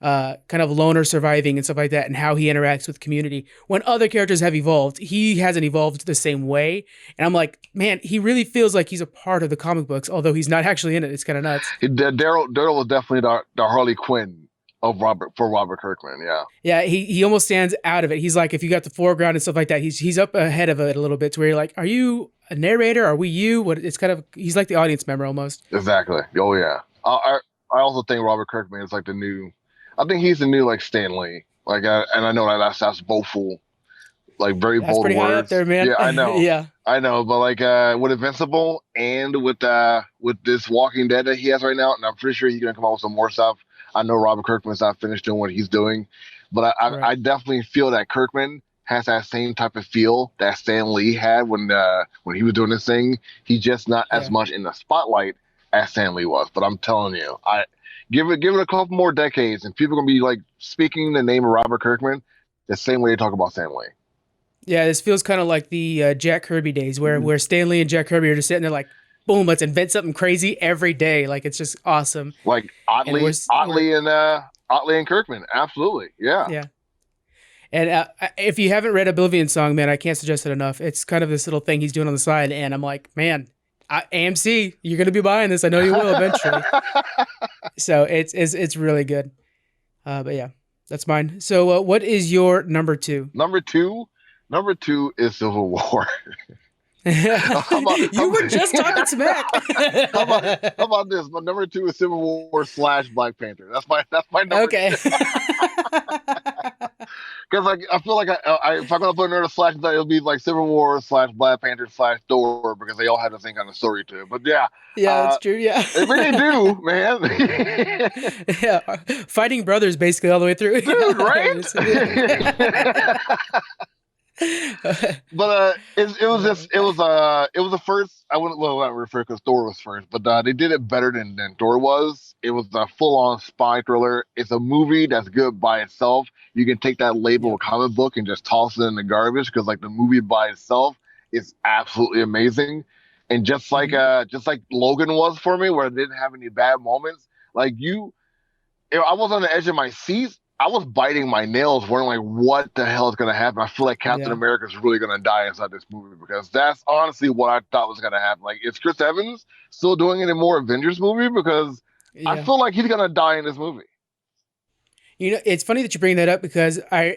kind of loner surviving and stuff like that, and how he interacts with community. When other characters have evolved, he hasn't evolved the same way. And I'm like, man, he really feels like he's a part of the comic books, although he's not actually in it. It's kind of nuts. Daryl was definitely the Harley Quinn of Robert Kirkman. Yeah. Yeah. He almost stands out of it. He's like, if you got the foreground and stuff like that, he's up ahead of it a little bit to where you're like, are you a narrator? Are we you? What? It's kind of, he's like the audience member almost. Exactly. Oh yeah. I also think Robert Kirkman is like the new. I think he's the new like Stan Lee. Like, and I know that's boastful, like very that's bold pretty words. High up there, man. Yeah, I know. Yeah, I know. But like with Invincible and with this Walking Dead that he has right now, and I'm pretty sure he's gonna come out with some more stuff. I know Robert Kirkman's not finished doing what he's doing, but I definitely feel that Kirkman has that same type of feel that Stan Lee had when he was doing this thing. He's just not as much in the spotlight as Stan Lee was. But I'm telling you, I give it a couple more decades, and people are gonna be like speaking the name of Robert Kirkman the same way they talk about Stan Lee. Yeah, this feels kind of like the Jack Kirby days where Stan Lee and Jack Kirby are just sitting there like, boom, let's invent something crazy every day. Like, it's just awesome. Like Otley and Kirkman. Absolutely. Yeah. Yeah. And if you haven't read Oblivion Song, man, I can't suggest it enough. It's kind of this little thing he's doing on the side. And I'm like, man, AMC, you're going to be buying this. I know you will eventually. So it's really good. But yeah, that's mine. So what is your number 2? Number two is Civil War. You were just talking smack. how about this? My number 2 is Civil War / Black Panther. That's my number. Okay. Because like I feel like if I'm gonna put another slash, it'll be like Civil War / Black Panther / Thor, because they all have the same kind of story to it. But yeah, that's true. Yeah, they really do, man. Yeah, fighting brothers basically all the way through. Dude, right? But it was the first. I wouldn't not refer because Thor was first, but they did it better than Thor was. It was a full-on spy thriller. It's a movie that's good by itself. You can take that label of comic book and just toss it in the garbage, because like the movie by itself is absolutely amazing. And just like Logan was for me, where it didn't have any bad moments. Like I was on the edge of my seat. I was biting my nails, wondering like what the hell is going to happen. I feel like Captain America is really going to die inside this movie, because that's honestly what I thought was going to happen. Like, is Chris Evans still doing any more Avengers movie? Because I feel like he's going to die in this movie. You know, it's funny that you bring that up, because I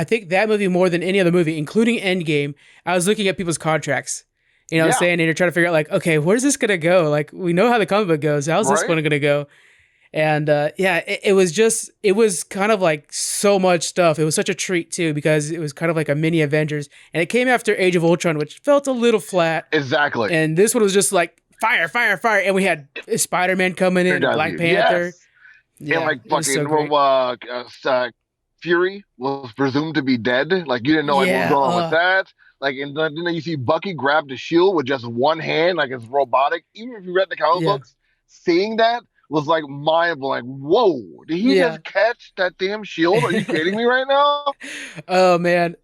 think that movie more than any other movie, including Endgame, I was looking at people's contracts. You know what I'm saying? And you're trying to figure out like, okay, where's this going to go? Like, we know how the comic book goes. How's this one going to go? And it was kind of like so much stuff. It was such a treat too, because it was kind of like a mini Avengers, and it came after Age of Ultron, which felt a little flat. Exactly. And this one was just like fire, fire, fire. And we had Spider-Man coming in, Black Panther. Yes. Yeah, and like fucking Fury was presumed to be dead. Like, you didn't know what was going on with that. Like, and then you see Bucky grab the shield with just one hand, like it's robotic. Even if you read the comic books, seeing that was like mind blowing. Like, whoa, did he just catch that damn shield? Are you kidding me right now? Oh man.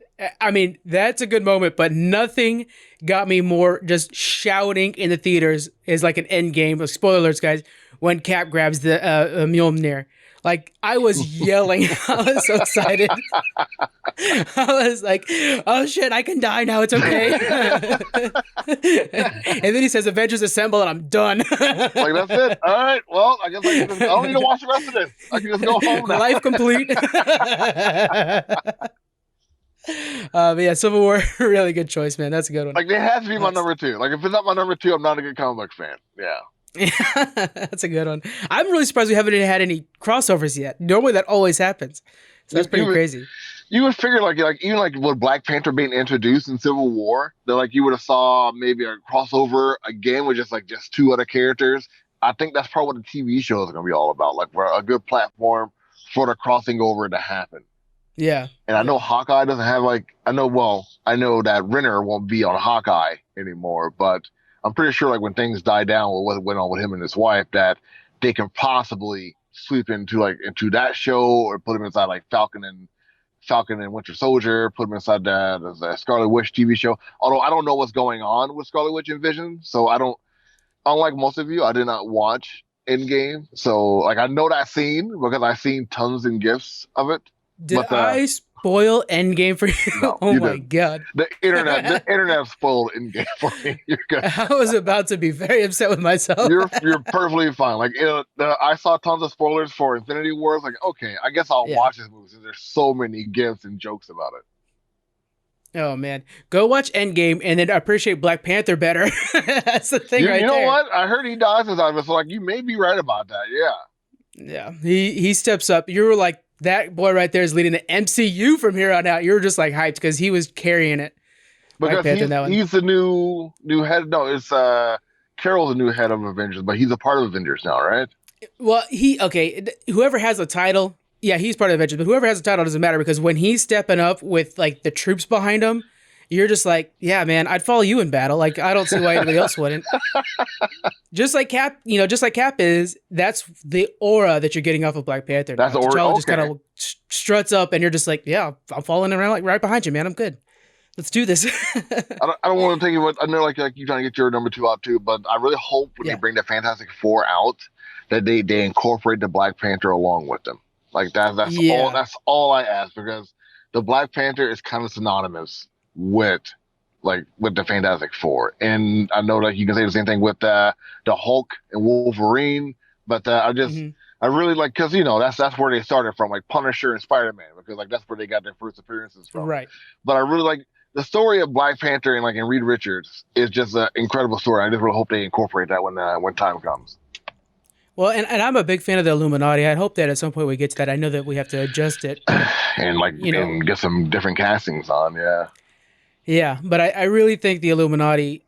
I mean, that's a good moment, but nothing got me more just shouting in the theaters is like an Endgame. Spoiler alerts, guys, when Cap grabs the Mjolnir. Like, I was yelling. I was so excited. I was like, oh shit, I can die now. It's okay. And then he says, Avengers Assemble, and I'm done. Like, that's it. All right. Well, I guess I don't need to watch the rest of this. I can just go home now. Life complete. But yeah, Civil War, really good choice, man. That's a good one. Like, it has to be my number 2. Like, if it's not my number 2, I'm not a good comic book fan. Yeah. That's a good one. I'm really surprised we haven't had any crossovers yet. Normally that always happens. So that's pretty crazy. You would figure like even like with Black Panther being introduced in Civil War, that like you would have saw maybe a crossover again with just 2 other characters. I think that's probably what the TV show is going to be all about. Like, for a good platform for the crossing over to happen. Yeah. And I know Hawkeye doesn't have I know that Renner won't be on Hawkeye anymore, but I'm pretty sure like when things die down with what went on with him and his wife, that they can possibly sweep into that show, or put him inside like Falcon and Winter Soldier, put him inside the Scarlet Witch TV show. Although I don't know what's going on with Scarlet Witch and Vision, so unlike most of you, I did not watch Endgame. So like, I know that scene because I've seen tons and gifs of it. Did I spoil Endgame for you? No, oh you my didn't. God. The internet spoiled Endgame for me. You're good. I was about to be very upset with myself. You're perfectly fine. Like, I saw tons of spoilers for Infinity Wars. Like, okay, I guess I'll watch this movie since there's so many gifs and jokes about it. Oh man, go watch Endgame and then appreciate Black Panther better. That's the thing, right there. You know what? I heard he dies inside of it, so like, you may be right about that. Yeah. Yeah, he steps up. You were like, that boy right there is leading the MCU from here on out. You were just like hyped because he was carrying it. Because he's the new head. No, it's Carol's the new head of Avengers, but he's a part of Avengers now, right? Well, whoever has the title Yeah, he's part of the Avengers, but whoever has the title doesn't matter because when he's stepping up with like the troops behind him, you're just like, yeah, man, I'd follow you in battle. Like, I don't see why anybody else wouldn't. Just like Cap, just like Cap is, that's the aura that you're getting off of Black Panther. That's now. aura. T'Challa Okay. just kind of struts up, and you're just like, yeah, I'm following around like right behind you, man. I'm good. Let's do this. I don't want to take it. I know like you're trying to get your number 2 out too, but I really hope when they bring the Fantastic Four out that they incorporate the Black Panther along with them. Like that's all I ask, because the Black Panther is kind of synonymous with the Fantastic Four, and I know that you can say the same thing with the Hulk and Wolverine, but I really like, because that's where they started from, like Punisher and Spider-Man, because like that's where they got their first appearances from. Right. But I really like the story of Black Panther and Reed Richards is just an incredible story. I just really hope they incorporate that when time comes. Well, and I'm a big fan of the Illuminati. I hope that at some point we get to that. I know that we have to adjust it. And and get some different castings on, yeah. Yeah, but I really think the Illuminati,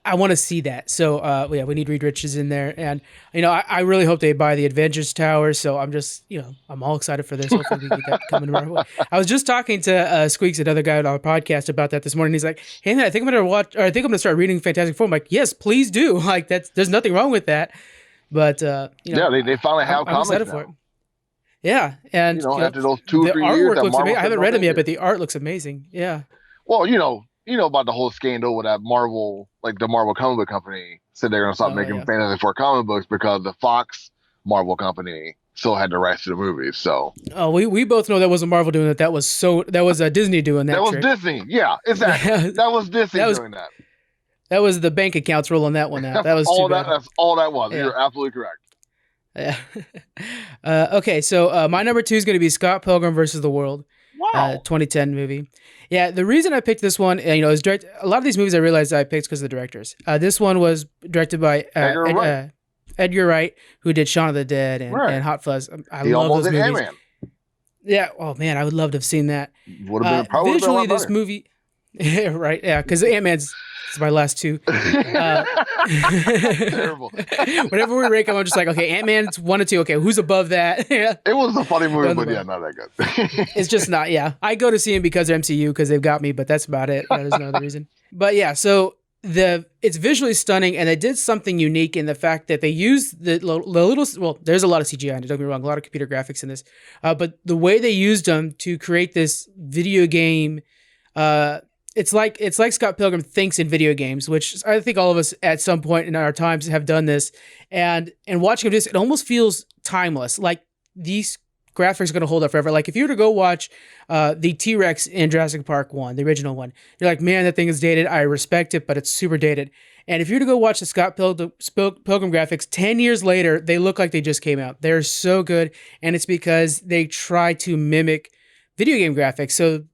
I want to see that. So, we need Reed Richards in there. And, I really hope they buy the Avengers Tower. So I'm just, I'm all excited for this. Hopefully we get that coming right away. I was just talking to Squeaks, another guy on our podcast, about that this morning. He's like, hey, man, I think I'm going to start reading Fantastic Four. I'm like, yes, please do. Like, there's nothing wrong with that. But, yeah, they finally have comics now. For it. Yeah. And, after those 2 or 3 years, artwork looks amazing. I haven't read them yet, but the art looks amazing. Yeah. Well, you know about the whole scandal with that Marvel, like the Marvel comic book company said they're going to stop making Fantastic Four comic books because the Fox Marvel company still had the rights to the movies. So, we both know that wasn't Marvel doing that. That was Disney doing that. That was Disney. Yeah, exactly. That was Disney doing that. That was the bank accounts rolling that one out. That was all that. That's all that was. Yeah. You're absolutely correct. Yeah. Okay, so my number 2 is going to be Scott Pilgrim versus the World. Wow. 2010 movie. Yeah, the reason I picked this one, is a lot of these movies I realized I picked because of the directors. This one was directed by Edgar Wright, who did Shaun of the Dead and Hot Fuzz. I love those movies. Ant-Man. Yeah. Oh man, I would love to have seen that. Would have been probably visually this movie. Right. Yeah, because Ant-Man's my last 2. Terrible. Whenever we rank them, I'm just like, okay, Ant-Man's 1 and 2. Okay, who's above that? Yeah. It was a funny movie, but not that good. It's just not. Yeah, I go to see him because of MCU because they've got me, but that's about it. That is another reason. But yeah, so it's visually stunning, and they did something unique in the fact that they used the little. Well, there's a lot of CGI in it. Don't get me wrong, a lot of computer graphics in this, but the way they used them to create this video game. It's like Scott Pilgrim thinks in video games, which I think all of us at some point in our times have done this. And watching this, it almost feels timeless. Like these graphics are going to hold up forever. Like if you were to go watch the T-Rex in Jurassic Park 1, the original one, you're like, man, that thing is dated. I respect it, but it's super dated. And if you were to go watch the Scott Pilgrim graphics 10 years later, they look like they just came out. They're so good. And it's because they try to mimic video game graphics. So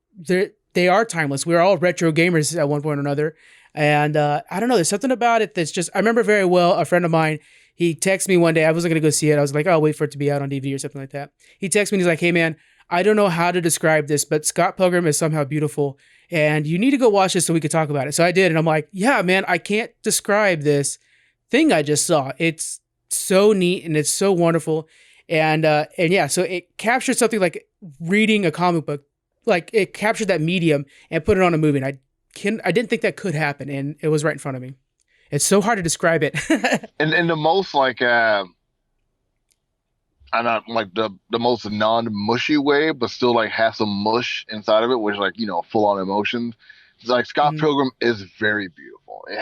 they are timeless. We're all retro gamers at one point or another. And I don't know, there's something about it that's just, I remember very well a friend of mine, he texted me one day, I wasn't going to go see it. I was like, I'll wait for it to be out on DVD or something like that. He texted me and he's like, hey man, I don't know how to describe this, but Scott Pilgrim is somehow beautiful and you need to go watch this so we could talk about it. So I did. And I'm like, yeah, man, I can't describe this thing I just saw. It's so neat and it's so wonderful. And yeah, so it captured something like reading a comic book. Like it captured that medium and put it on a movie. And I didn't think that could happen. And it was right in front of me. It's so hard to describe it. and the most I'm not like the most non-mushy way, but still like has some mush inside of it, which full on emotions. It's like Scott Pilgrim is very beautiful. It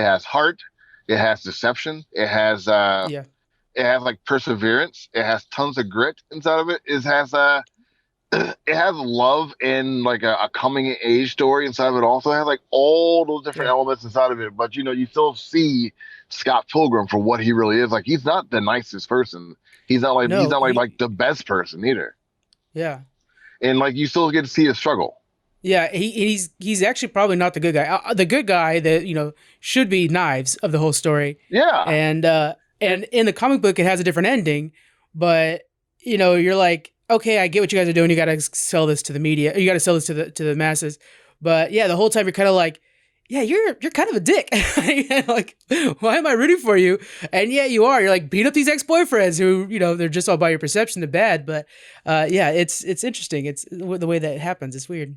has heart, it has deception, it has like perseverance, it has tons of grit inside of it. It has love and like a coming of age story inside of it. Also, it has like all those different elements inside of it. But you still see Scott Pilgrim for what he really is. Like he's not the nicest person. He's not like the best person either. Yeah, and like you still get to see his struggle. Yeah, he's actually probably not the good guy. The good guy that should be Knives of the whole story. Yeah, and in the comic book it has a different ending, but you're like, okay, I get what you guys are doing. You got to sell this to the media. You got to sell this to the masses. But yeah, the whole time you're kind of like, yeah, you're kind of a dick. Like, why am I rooting for you? And yeah, you are. You're like beat up these ex-boyfriends who, they're just all by your perception of bad. But yeah, it's interesting. It's the way that it happens. It's weird.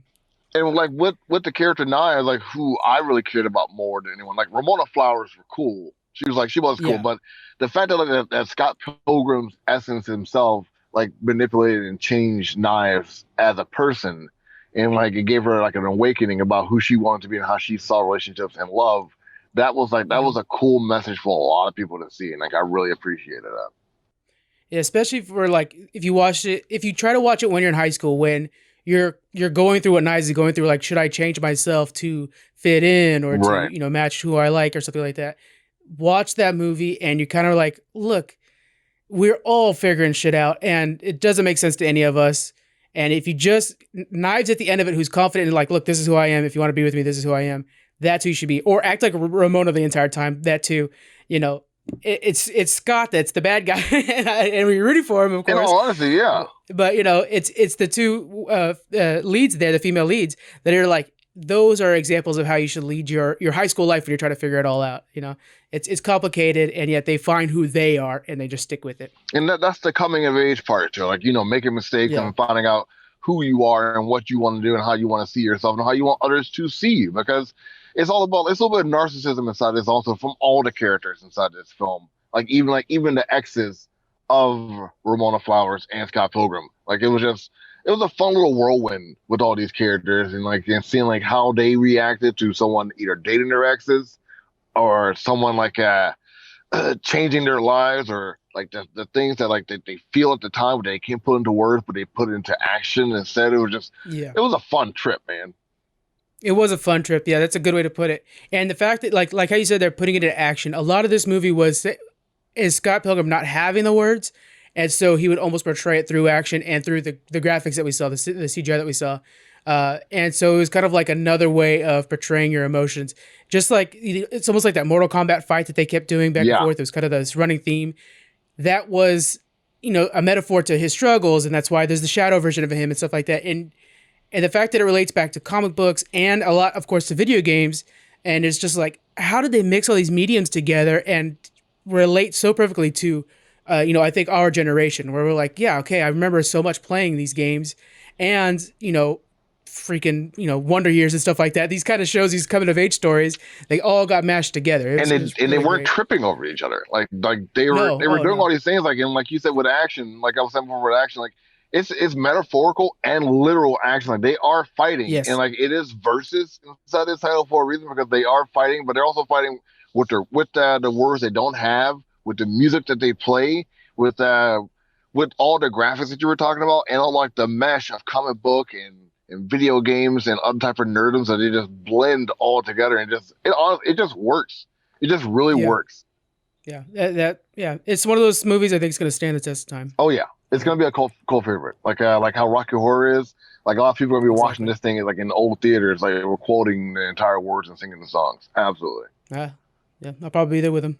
And like with the character Nia, like who I really cared about more than anyone. Like Ramona Flowers were cool. She was cool, Yeah. but the fact that like that Scott Pilgrim's essence himself like manipulated and changed Knives as a person, and like it gave her like an awakening about who she wanted to be and how she saw relationships and love. That Mhm. was a cool message for a lot of people to see, and like I really appreciated that. Yeah, especially for like if you try to watch it when you're in high school, when you're going through what Nice is going through, like should I change myself to fit in or to Right. match who I like or something like that. Watch that movie and you kind of like, look, we're all figuring shit out, and it doesn't make sense to any of us. And if you just Knives at the end of it, who's confident and like, look, this is who I am. If you want to be with me, this is who I am. That's who you should be, or act like Ramona the entire time. That too, you know. It's Scott that's the bad guy, and we're rooting for him, of In course. all honesty, yeah. But it's the two leads there, the female leads, that are like those are examples of how you should lead your high school life when you're trying to figure it all out. It's complicated, and yet they find who they are and they just stick with it. And that's the coming of age part too. Like, making mistakes Yeah, and finding out who you are and what you want to do and how you want to see yourself and how you want others to see you. Because it's a little bit of narcissism inside this also from all the characters inside this film. Like even the exes of Ramona Flowers and Scott Pilgrim. Like it was a fun little whirlwind with all these characters and seeing like how they reacted to someone either dating their exes or someone like changing their lives or like the things that like they feel at the time but they can't put into words but they put it into action instead. yeah. It was a fun trip, man. It was a fun trip. Yeah, that's a good way to put it. And the fact that like how you said they're putting it into action. A lot of this movie is Scott Pilgrim not having the words, and so he would almost portray it through action and through the graphics that we saw, the CGI that we saw. And so it was kind of like another way of portraying your emotions. Just like it's almost like that Mortal Kombat fight that they kept doing back and Yeah. forth. It was kind of this running theme. That was, a metaphor to his struggles, and that's why there's the shadow version of him and stuff like that. And the fact that it relates back to comic books and a lot, of course, to video games, and it's just like, how did they mix all these mediums together and relate so perfectly to, I think our generation, where we're like, yeah, okay, I remember so much playing these games, and freaking Wonder Years and stuff like that. These kind of shows, these coming of age stories, they all got mashed together. And It was they really weren't great. tripping over each other. Like they were No, they were oh doing no, all these things like and like you said with action, like I was saying before with action, like it's metaphorical and literal action. Like they are fighting and yes, like it is versus inside this title for a reason because they are fighting, but they're also fighting with the words they don't have, with the music that they play, with all the graphics that you were talking about, and all like the mesh of comic book and video games and other type of nerdoms that they just blend all together and it just works. It just really yeah, works. yeah, yeah. It's one of those movies I think is going to stand the test of time. Oh yeah, it's gonna be a cult favorite. Like how Rocky Horror is. Like a lot of people are gonna be watching Exactly. this thing like in old theaters, like we're quoting the entire words and singing the songs. Absolutely. Yeah, I'll probably be there with him.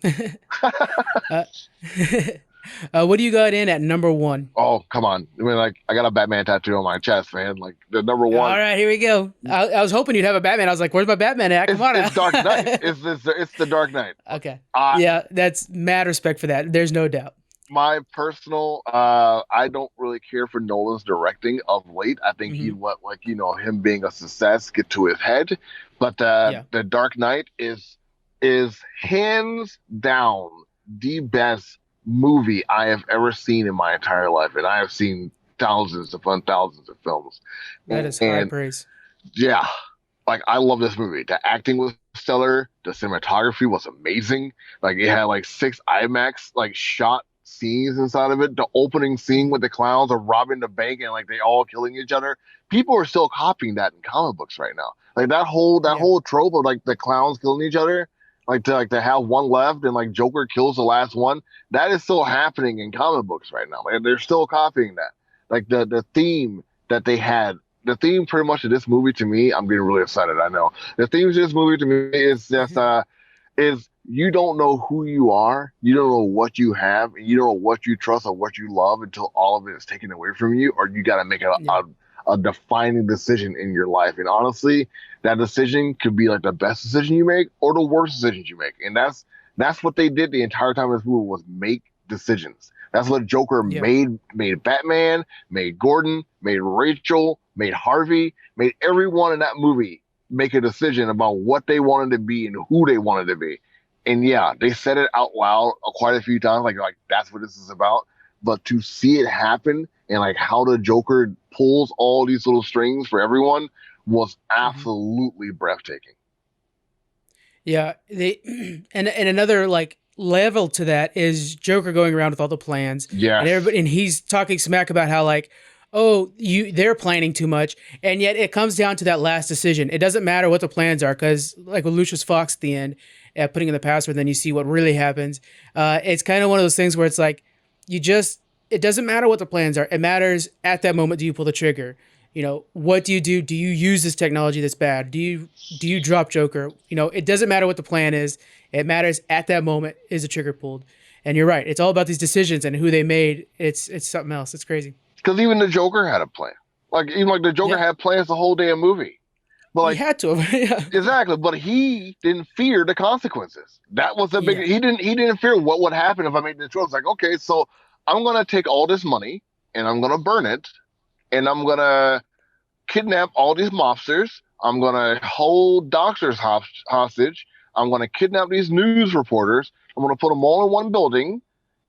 uh, what do you got in at number one? Oh come on! I mean, like I got a Batman tattoo on my chest, man. Like the number All one. right, here we go. I was hoping you'd have a Batman. I was like, "Where's my Batman at? Come on It's Dark Knight. now." It's the Dark Knight. Okay, I yeah, that's mad respect for that. There's no doubt. My personal I don't really care for Nolan's directing of late. I think he Hmm. let like him being a success get to his head. But Yeah, the Dark Knight is hands down the best movie I have ever seen in my entire life. And I have seen thousands of films. that is high And praise. yeah, like I love this movie. The acting was stellar. The cinematography was amazing. Like it had like six IMAX like shot scenes inside of it. The opening scene with the clowns are robbing the bank and like they all killing each other. People are still copying that in comic books right now. Like that Yeah, whole trope of like the clowns killing each other, like to have one left and like Joker kills the last one. That is still happening in comic books right now. Like they're still copying that. Like the theme that they had the theme pretty much of this movie to me, I'm getting really excited. I know the theme of this movie to me is just is you don't know who you are, you don't know what you have, and you don't know what you trust or what you love until all of it is taken away from you, or you got to make it yeah, a defining decision in your life. And honestly, that decision could be like the best decision you make or the worst decisions you make. And that's what they did the entire time of this movie was make decisions. That's what Joker Yeah. made Batman, made Gordon, made Rachel, made Harvey, made everyone in that movie make a decision about what they wanted to be and who they wanted to be. And yeah, they said it out loud quite a few times, like that's what this is about. But to see it happen and like how the Joker pulls all these little strings for everyone was absolutely breathtaking. Yeah, they and another like level to that is Joker going around with all the plans. Yes. And everybody and he's talking smack about how like, oh, they're planning too much, and yet it comes down to that last decision. It doesn't matter what the plans are, because like with Lucius Fox at the end, putting in the password, then you see what really happens. It's kind of one of those things where it's like it doesn't matter what the plans are. It matters at that moment. Do you pull the trigger? You know, what do you do? Do you use this technology that's bad? Do you drop Joker? You know, it doesn't matter what the plan is. It matters at that moment, is the trigger pulled? And you're right. It's all about these decisions and who they made. It's something else. It's crazy. Because even the Joker had a plan. Like even like the Joker had plans the whole damn movie. But like he had to. Yeah. Exactly. But he didn't fear the consequences. That was the big. He didn't fear what would happen if I made the choice. Like, okay, so I'm gonna take all this money and I'm gonna burn it, and I'm gonna kidnap all these mobsters. I'm gonna hold doctors hostage. I'm gonna kidnap these news reporters. I'm gonna put them all in one building,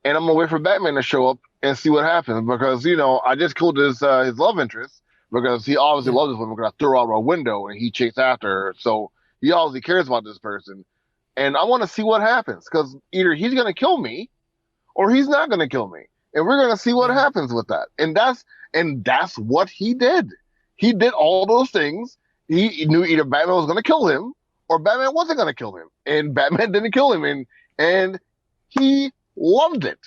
and I'm gonna wait for Batman to show up and see what happens. Because I just killed his love interest because he obviously loves this woman. Because I threw her out a window and he chased after her. So he obviously cares about this person, and I want to see what happens. Because either he's gonna kill me, or he's not gonna kill me, and we're gonna see what happens with that. And that's what he did. He did all those things. He knew either Batman was going to kill him or Batman wasn't going to kill him. And Batman didn't kill him. And he loved it.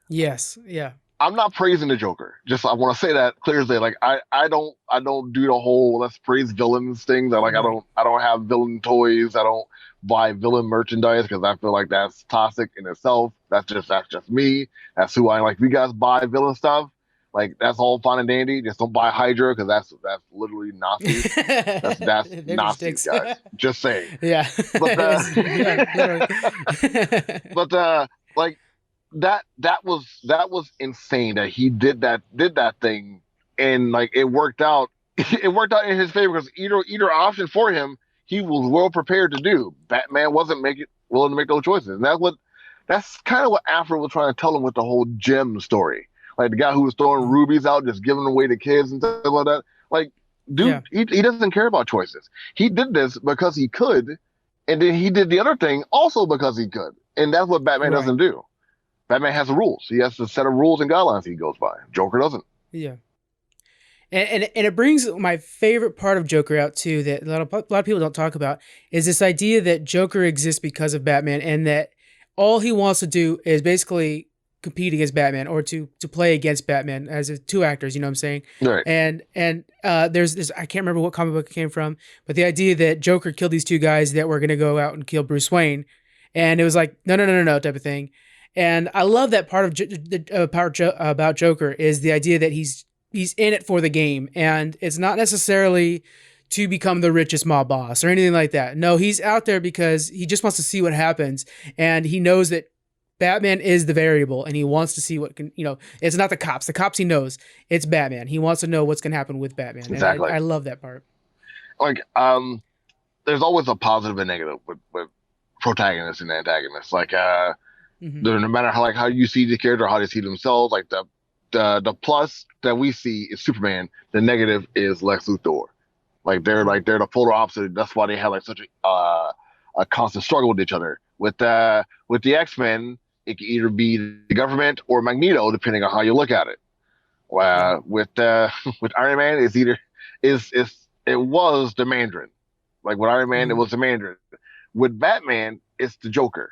Yes. Yeah. I'm not praising the Joker. Just I want to say that clearly. Like I don't do the whole let's praise villains thing. That like I don't have villain toys. I don't buy villain merchandise because I feel like that's toxic in itself. That's just me. That's who I like. If you guys buy villain stuff, like that's all fine and dandy. Just don't buy Hydra because that's literally Nazis. That's Nazis, guys. Just saying. Yeah. But like that was insane that he did that thing, and like it worked out. It worked out in his favor because either option for him he was well prepared to do. Batman wasn't willing to make those choices, and that's kind of what Alfred was trying to tell him with the whole gem story. Like the guy who was throwing rubies out, just giving them away to kids and stuff like that. Like, dude, he doesn't care about choices. He did this because he could, and then he did the other thing also because he could. And that's what Batman doesn't do. Batman has rules. He has a set of rules and guidelines he goes by. Joker doesn't. Yeah. And it brings my favorite part of Joker out too, that a lot of people don't talk about, is this idea that Joker exists because of Batman, and that all he wants to do is basically compete against Batman, or to play against Batman as two actors, you know what I'm saying? Right. And there's this, I can't remember what comic book it came from, but the idea that Joker killed these two guys that were going to go out and kill Bruce Wayne, and it was like no type of thing. And I love that part of the part about Joker is the idea that he's in it for the game, and it's not necessarily to become the richest mob boss or anything like that. No, he's out there because he just wants to see what happens, and he knows that Batman is the variable, and he wants to see what can, it's not the cops. The cops he knows. It's Batman. He wants to know what's going to happen with Batman. Exactly. And I love that part. Like, there's always a positive and negative with protagonists and antagonists. Like, no matter how you see the character or how they see themselves, like the plus that we see is Superman. The negative is Lex Luthor. Like they're the polar opposite. That's why they have like such a constant struggle with each other. With the X-Men, it can either be the government or Magneto, depending on how you look at it. With Iron Man, it was the Mandarin. Like with Iron Man, it was the Mandarin. With Batman, it's the Joker.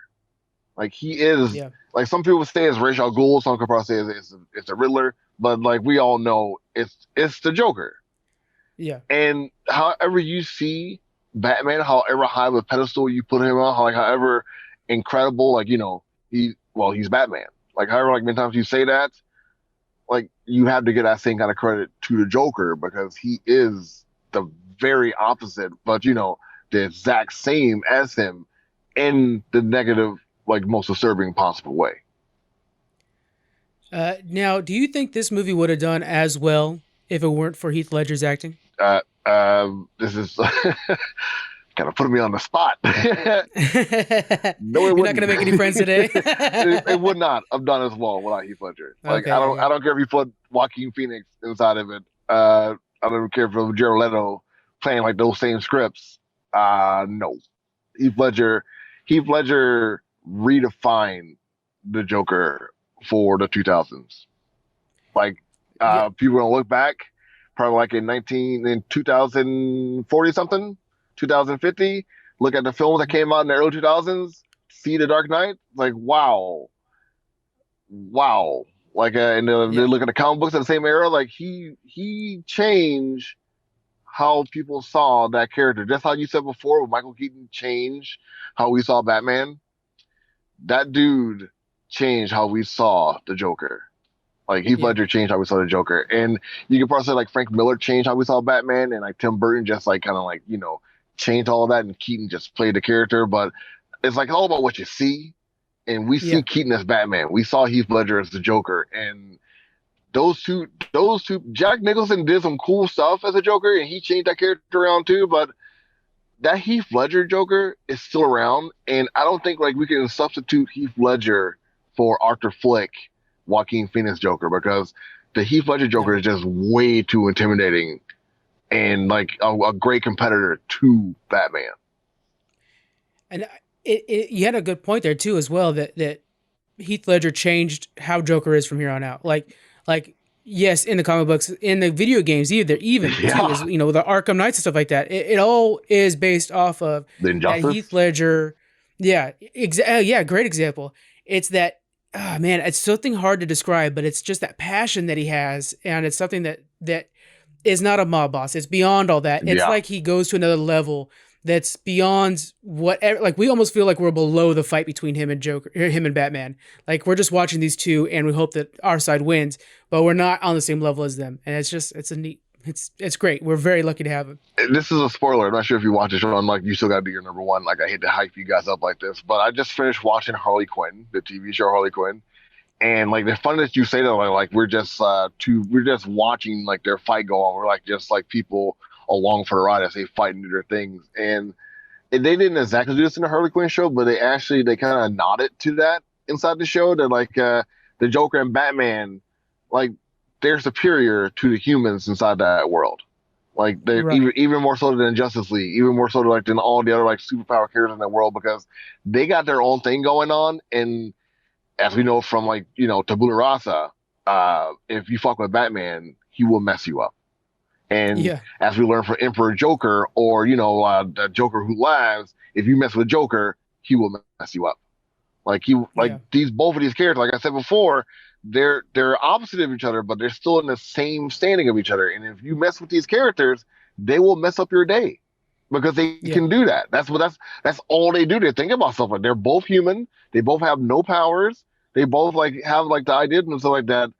Like he is, like some people would say it's Ra's al Ghul, some could probably say it's the Riddler, but like we all know it's the Joker. Yeah. And however you see Batman, however high of a pedestal you put him on, however incredible, he's Batman. Like however many times you say that, like you have to get that same kind of credit to the Joker because he is the very opposite, but the exact same as him in the negative, like most disturbing possible way. Now, do you think this movie would have done as well if it weren't for Heath Ledger's acting? This is kind of putting me on the spot. No, it You're wouldn't. not gonna make any friends today. It would not have done as well without Heath Ledger. Like Okay, I don't care if you put Joaquin Phoenix inside of it. I don't care if it was Jared Leto playing like those same scripts. No, Heath Ledger redefined the Joker for the 2000s. Like people gonna look back probably like in 2040 something, 2050, look at the films that came out in the early 2000s, see The Dark Knight, like wow. Like and they look at the comic books in the same era, like he changed how people saw that character. Just how you said before, Michael Keaton changed how we saw Batman. That dude changed how we saw the Joker. Like Heath Ledger changed how we saw the Joker, and you could probably say like Frank Miller changed how we saw Batman, and like Tim Burton just like kind of like changed all of that, and Keaton just played the character. But it's like all about what you see, and we see Keaton as Batman. We saw Heath Ledger as the Joker, and those two, Jack Nicholson did some cool stuff as a Joker, and he changed that character around too. But that Heath Ledger Joker is still around, and I don't think like we can substitute Heath Ledger for Arthur Flick, Joaquin Phoenix Joker, because the Heath Ledger Joker is just way too intimidating and like a great competitor to Batman. And you had a good point there too, as well, that Heath Ledger changed how Joker is from here on out. Like yes, in the comic books, in the video games, even too, is, the Arkham Knights and stuff like that. It all is based off of that Heath Ledger. Yeah, great example. It's that. Oh, man, it's something hard to describe, but it's just that passion that he has, and it's something that is not a mob boss. It's beyond all that. It's like he goes to another level that's beyond whatever. Like we almost feel like we're below the fight between him and Batman. Like we're just watching these two, and we hope that our side wins, but we're not on the same level as them. And it's great. We're very lucky to have him. This is a spoiler. I'm not sure if you watch the show. I'm like, you still got to do your number one. Like, I hate to hype you guys up like this, but I just finished watching Harley Quinn, the TV show Harley Quinn, and like the fun that you say that like we're just watching like their fight go on. We're like just like people along for the ride as they fight and do their things. And they didn't exactly do this in the Harley Quinn show, but they kind of nodded to that inside the show. That like the Joker and Batman, like, they're superior to the humans inside that world. Like they're even more so than Justice League, even more so than all the other like superpower characters in the world, because they got their own thing going on. And as we know from like, tabula rasa, if you fuck with Batman, he will mess you up. And as we learn from Emperor Joker, or the Joker Who Laughs, if you mess with Joker, he will mess you up. Like both of these characters, like I said before, they're opposite of each other, but they're still in the same standing of each other. And if you mess with these characters, they will mess up your day because they can do that. That's all they do. They think about stuff like they're both human. They both have no powers. They both like have like the idea and stuff like that.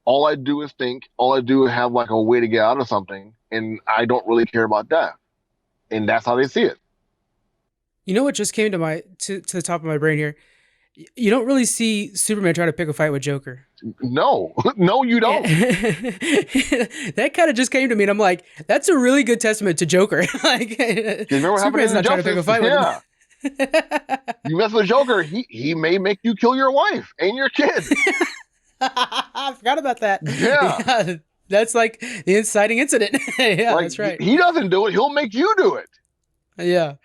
All I do is think. All I do is have like a way to get out of something, and I don't really care about that. And that's how they see it. You know what just came to the top of my brain here? You don't really see Superman try to pick a fight with Joker. No, you don't. That kind of just came to me, and I'm like, that's a really good testament to Joker. Like, remember Superman's not trying to pick a fight with him. You mess with Joker, he may make you kill your wife and your kid. I forgot about that. Yeah. That's like the inciting incident. Yeah, like, that's right. He doesn't do it. He'll make you do it. Yeah.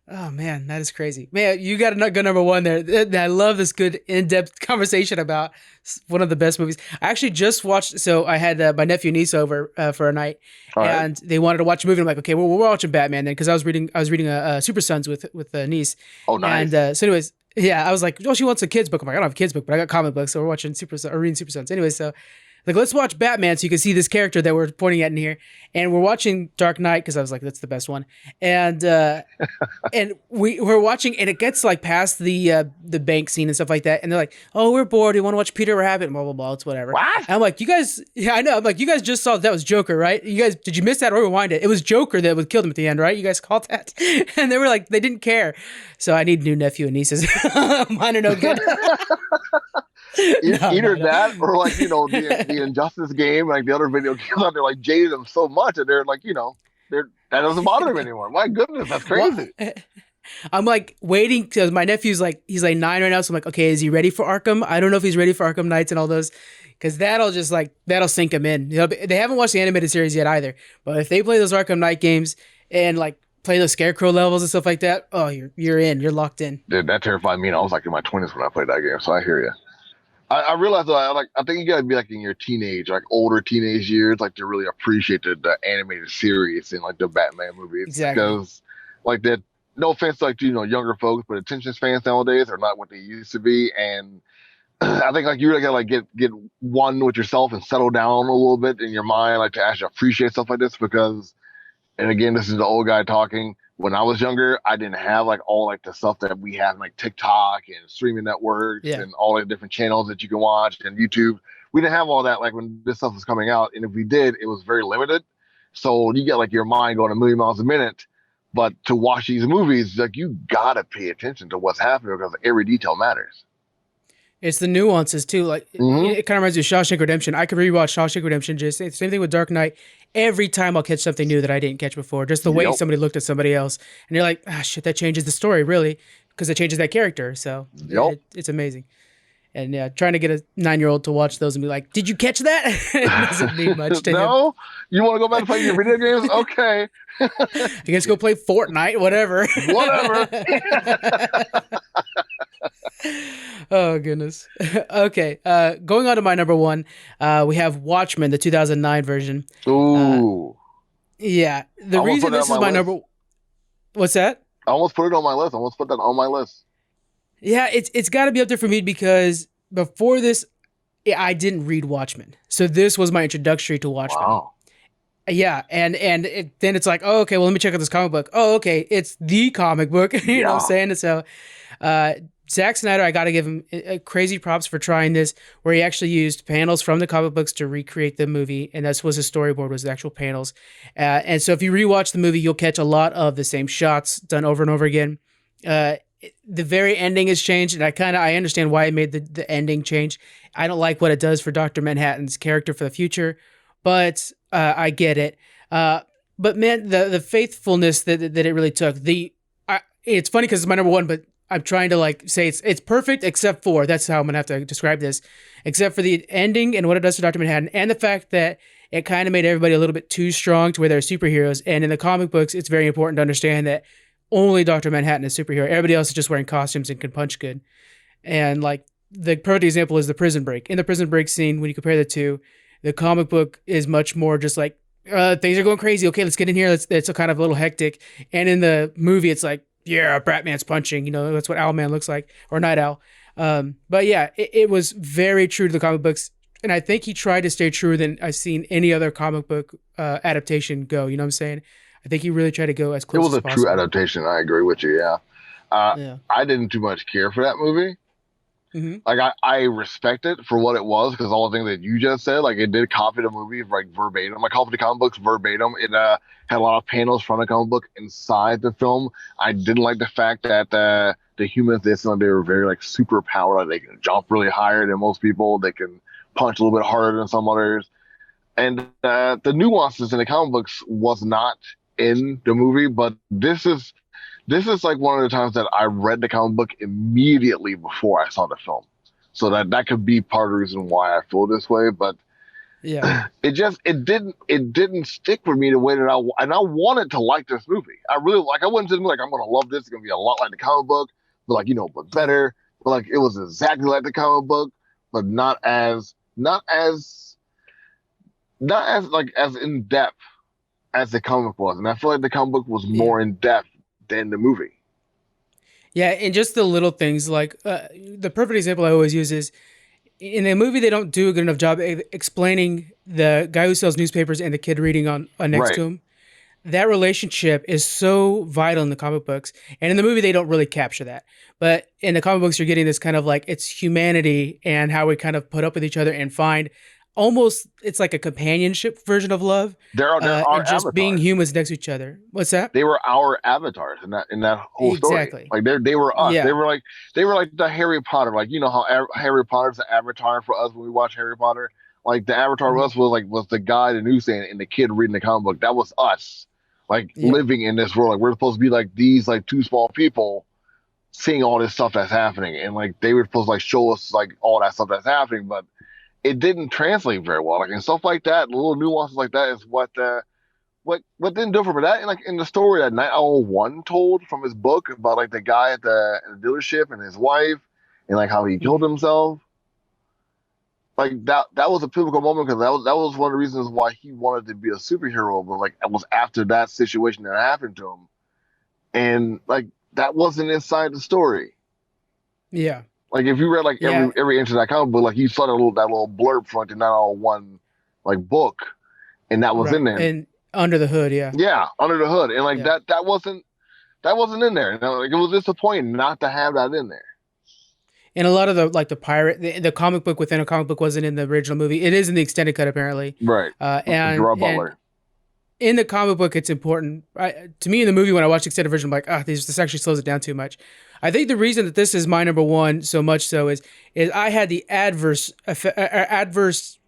Oh, man, that is crazy. Man, you got a good number one there. I love this good in-depth conversation about one of the best movies. I actually just watched, so I had my nephew and niece over for a night, and they wanted to watch a movie. I'm like, okay, well, we're watching Batman then, because I was reading Super Sons with a niece. Oh, nice. And so anyways, yeah, I was like, oh, she wants a kid's book. I'm like, I don't have a kid's book, but I got comic books, so we're watching reading Super Sons. Anyway, so like, let's watch Batman so you can see this character that we're pointing at in here. And we're watching Dark Knight because I was like, that's the best one. And we're watching, and it gets like past the bank scene and stuff like that. And they're like, oh, we're bored. We want to watch Peter Rabbit, blah, blah, blah. It's whatever. What? And I'm like, you guys, yeah, I know. I'm like, you guys just saw that was Joker, right? You guys, did you miss that or rewind it? It was Joker that was killed him at the end, right? You guys called that? And they were like, they didn't care. So I need new nephew and nieces. Mine are no good. Either that or like, the Injustice game, like the other video games out there, like jaded them so much and they're like, that doesn't bother them anymore. My goodness, that's crazy. Well, I'm like waiting because my nephew's like, he's like 9 right now. So I'm like, okay, is he ready for Arkham? I don't know if he's ready for Arkham Knights and all those, because that'll sink him in. They haven't watched the animated series yet either. But if they play those Arkham Knight games and like play those Scarecrow levels and stuff like that, oh, you're in. You're locked in. Dude, that terrified me. And I was like in my 20s when I played that game. So I hear you. I realized though, I think you gotta be like in your older teenage years, like to really appreciate the animated series and like the Batman movies. Exactly. Because like that, no offense to like younger folks, but attention spans nowadays are not what they used to be. And I think like you really gotta like get one with yourself and settle down a little bit in your mind, like to actually appreciate stuff like this. Because, and again, this is the old guy talking. When I was younger, I didn't have like all like the stuff that we have like TikTok and streaming networks and all the different channels that you can watch and YouTube. We didn't have all that like when this stuff was coming out. And if we did, it was very limited. So you get like your mind going a million miles a minute. But to watch these movies, like you gotta pay attention to what's happening because every detail matters. It's the nuances too. Like it kind of reminds me of Shawshank Redemption. I could rewatch Shawshank Redemption. Just same thing with Dark Knight. Every time I'll catch something new that I didn't catch before. Just the way somebody looked at somebody else, and you're like, ah, shit, that changes the story really because it changes that character. So it's amazing. And yeah, trying to get a 9-year-old to watch those and be like, did you catch that? It doesn't mean much to him. No, you want to go back to playing your video games? Okay. You guys go play Fortnite, whatever. Oh, goodness. Okay. Going on to my number one, we have Watchmen, the 2009 version. Ooh. Yeah. The reason this is my number... What's that? I almost put it on my list. I almost put that on my list. Yeah, it's got to be up there for me because before this, I didn't read Watchmen. So this was my introductory to Watchmen. Wow. Yeah, and then it's like, oh, okay, well, let me check out this comic book. Oh, okay, it's the comic book. You know what I'm saying? And so Zack Snyder, I got to give him crazy props for trying this, where he actually used panels from the comic books to recreate the movie, and that was his storyboard, was the actual panels. And so if you rewatch the movie, you'll catch a lot of the same shots done over and over again. The very ending has changed, and I understand why it made the ending change. I don't like what it does for Dr. Manhattan's character for the future, but I get it. But man, the faithfulness that it really took. It's funny because it's my number one, but I'm trying to like say it's perfect except for, that's how I'm gonna have to describe this, except for the ending and what it does to Dr. Manhattan, and the fact that it kind of made everybody a little bit too strong to where they're superheroes. And in the comic books, it's very important to understand that only Dr. Manhattan is a superhero. Everybody else is just wearing costumes and can punch good. And like the perfect example is the prison break. In the prison break scene, when you compare the two, the comic book is much more just like, things are going crazy. Okay, let's get in here. It's a kind of a little hectic. And in the movie, it's like, yeah, Batman's punching. You know, that's what Owlman looks like, or Night Owl. But yeah, it was very true to the comic books. And I think he tried to stay truer than I've seen any other comic book adaptation go. You know what I'm saying? I think he really tried to go as close as possible. It was a true adaptation. I agree with you, yeah. I didn't too much care for that movie. Mm-hmm. Like, I respect it for what it was, because all the things that you just said, like, it did copy the movie, like, verbatim. I copied the comic books verbatim. It had a lot of panels from the comic book inside the film. I didn't like the fact that the humans, they were very, like, super powered. Like, they can jump really higher than most people. They can punch a little bit harder than some others. And the nuances in the comic books was not in the movie, but this is like one of the times that I read the comic book immediately before I saw the film, so that could be part of the reason why I feel this way. But yeah, it didn't stick with me the way that I wanted to like this movie. I really I went to the movie like, I'm gonna love this. It's gonna be a lot like the comic book, but like, but better. But like, it was exactly like the comic book, but not as in depth as the comic book was. And I feel like the comic book was more in depth than the movie. Yeah, and just the little things, like the perfect example I always use is in the movie they don't do a good enough job explaining the guy who sells newspapers and the kid reading on next Right. to him. That relationship is so vital in the comic books, and in the movie they don't really capture that. But in the comic books, you're getting this kind of like it's humanity and how we kind of put up with each other and find almost it's like a companionship version of love, They're our and just being avatars. humans next to each other. What's that? They were our avatars in that whole story. Exactly. Like they were us. Yeah. They were like the Harry Potter. Like you know how Harry Potter's the avatar for us when we watch Harry Potter. Like the avatar of Mhm. us was the guy, the newsstand, and the kid reading the comic book. That was us. Like Yeah. living in this world. Like we're supposed to be like these like two small people seeing all this stuff that's happening, and like they were supposed to like show us like all that stuff that's happening, but it didn't translate very well. Like and stuff like that, little nuances like that is what didn't do for me. That and like in the story that Night Owl One told from his book about like the guy at the dealership and his wife and like how he killed himself. Like that was a pivotal moment because that was one of the reasons why he wanted to be a superhero. But like it was after that situation that happened to him, and like that wasn't inside the story. Yeah. Like if you read like Yeah. every inch of that comic book, like you saw that little blurb from like the Night Owl One like book, and that was Right. in there. And under the hood, yeah. Yeah, under the hood, and like Yeah. that wasn't in there. You know, like it was disappointing not to have that in there. And a lot of the pirate, the comic book within a comic book wasn't in the original movie. It is in the extended cut apparently. Right. Gerard Butler. And in the comic book, it's important. To me, in the movie, when I watch the extended version, I'm like, this actually slows it down too much. I think the reason that this is my number one so much so is I had the adverse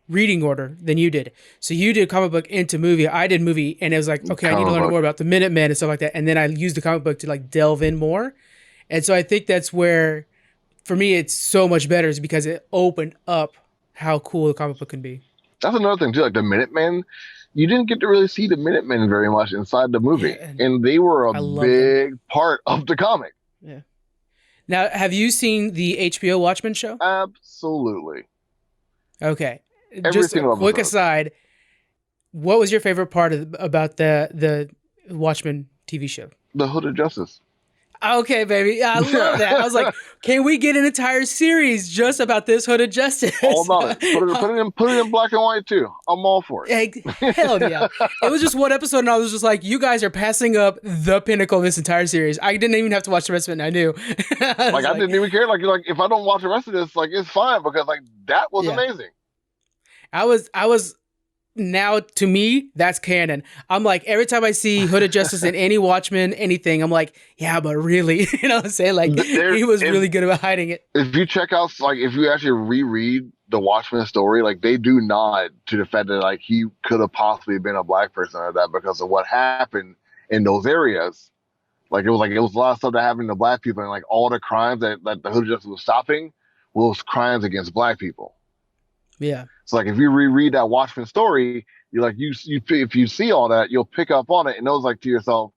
reading order than you did. So you did comic book into movie. I did movie, and it was like, okay, I need to learn more about the Minutemen and stuff like that. And then I used the comic book to like delve in more. And so I think that's where, for me, it's so much better is because it opened up how cool the comic book can be. That's another thing too. Like the Minutemen, you didn't get to really see the Minutemen very much inside the movie, Yeah, and they were a big them. part of the comic. Yeah. Now, have you seen the HBO Watchmen show? Absolutely. Okay. Every Just a single quick episode. aside, what was your favorite part about the Watchmen TV show? The Hood of Justice. Okay, baby. I love that. I was like, can we get an entire series just about this Hood of Justice? All about it. Put it in black and white too. I'm all for it. Hell yeah. It was just one episode and I was just like, you guys are passing up the pinnacle of this entire series. I didn't even have to watch the rest of it and I knew. I didn't even care. Like if I don't watch the rest of this, like it's fine because like that was amazing. I was now to me, that's canon. I'm like, every time I see Hood of Justice in any Watchmen, anything, I'm like, yeah, but really, you know what I'm saying? Like, he was really good about hiding it. If you check out, like, if you actually reread the Watchmen story, like, they do nod to the fact that, like, he could have possibly been a black person or that because of what happened in those areas. Like, it was a lot of stuff that happened to black people, and, like, all the crimes that the Hood of Justice was stopping was crimes against black people. Yeah. So like if you reread that Watchmen story, you're like you if you see all that, you'll pick up on it and knows like to yourself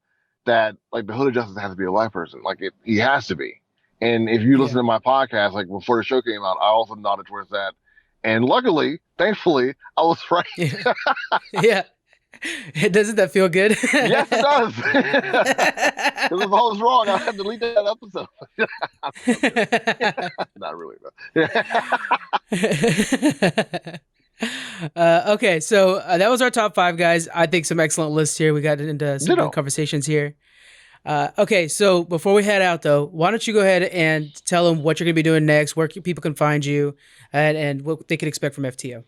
that like the Hood of Justice has to be a black person. Like he has to be. And if you listen to my podcast, like before the show came out, I also nodded towards that. And luckily, thankfully, I was right. Yeah. Doesn't that feel good? Yes, it does. Because if I was wrong, I had to delete that episode. Not really, though. Okay, so that was our top 5, guys. I think some excellent lists here. We got into some good conversations here. Okay, so before we head out, though, why don't you go ahead and tell them what you're going to be doing next, where people can find you, and what they can expect from FTO.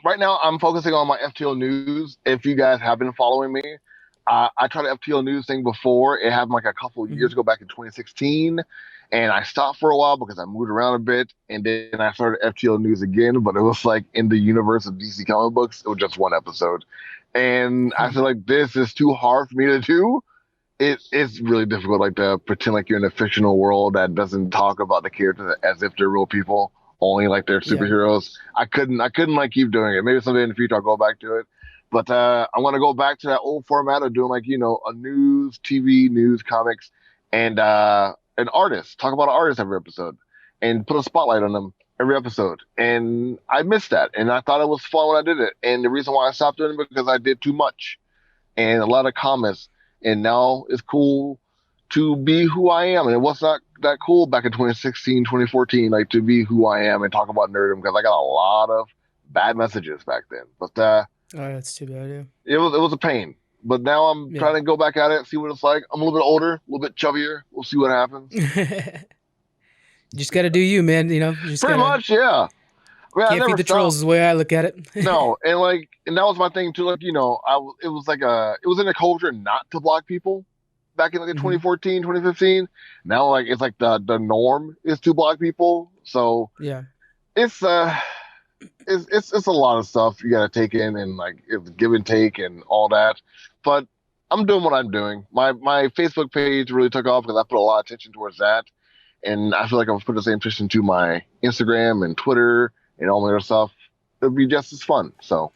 Right now, I'm focusing on my FTO news. If you guys have been following me, I tried the FTO news thing before. It happened like a couple of years ago, back in 2016, and I stopped for a while because I moved around a bit, and then I started FTO news again, but it was like in the universe of DC comic books. It was just one episode, and I feel like this is too hard for me to do. It's really difficult, like to pretend like you're in a fictional world that doesn't talk about the characters as if they're real people, only like they're superheroes. Yeah. I couldn't like keep doing it. Maybe someday in the future I'll go back to it, but I want to go back to that old format of doing like a news, TV, news, comics, and an artist. Talk about an artist every episode, and put a spotlight on them every episode. And I missed that, and I thought it was fun when I did it. And the reason why I stopped doing it because I did too much, and a lot of comments. And now it's cool to be who I am. And what's not that cool back in 2016, 2014, like to be who I am and talk about nerdom because I got a lot of bad messages back then. But oh, that's too bad. Yeah, it was a pain. But now I'm trying to go back at it, see what it's like. I'm a little bit older, a little bit chubbier. We'll see what happens. You just got to do you, man. You know, just pretty much, yeah. I mean, can't feed the trolls is the way I look at it. No, and that was my thing too. Like, you know, it was in a culture not to block people back in like 2014, 2015. Now, like, it's like the norm is to block people. So yeah, it's a lot of stuff you got to take in and like it's give and take and all that. But I'm doing what I'm doing. My Facebook page really took off because I put a lot of attention towards that, and I feel like I've put the same attention to my Instagram and Twitter and all my other stuff. It'll be just as fun. So, all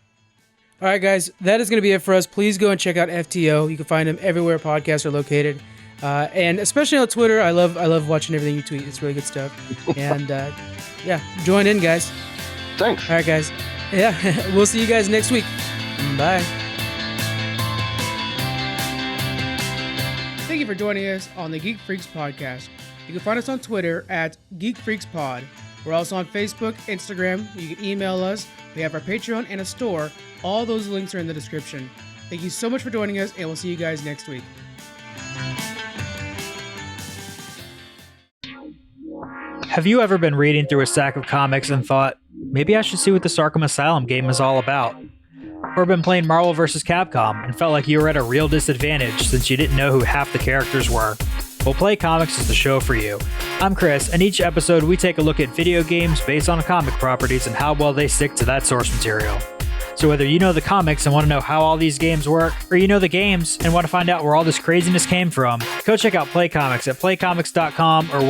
right, guys, that is going to be it for us. Please go and check out FTO. You can find him everywhere podcasts are located, and especially on Twitter. I love watching everything you tweet. It's really good stuff. And yeah, join in, guys. Thanks. All right, guys. Yeah, we'll see you guys next week. Bye. Thank you for joining us on the Geek Freaks podcast. You can find us on Twitter at Geek Freaks Pod. We're also on Facebook, Instagram. You can email us. We have our Patreon and a store. All those links are in the description. Thank you so much for joining us, and we'll see you guys next week. Have you ever been reading through a stack of comics and thought, maybe I should see what this Arkham Asylum game is all about? Or been playing Marvel vs. Capcom and felt like you were at a real disadvantage since you didn't know who half the characters were? Well, Play Comics is the show for you. I'm Chris, and each episode we take a look at video games based on comic properties and how well they stick to that source material. So whether you know the comics and want to know how all these games work, or you know the games and want to find out where all this craziness came from, go check out Play Comics at playcomics.com or wherever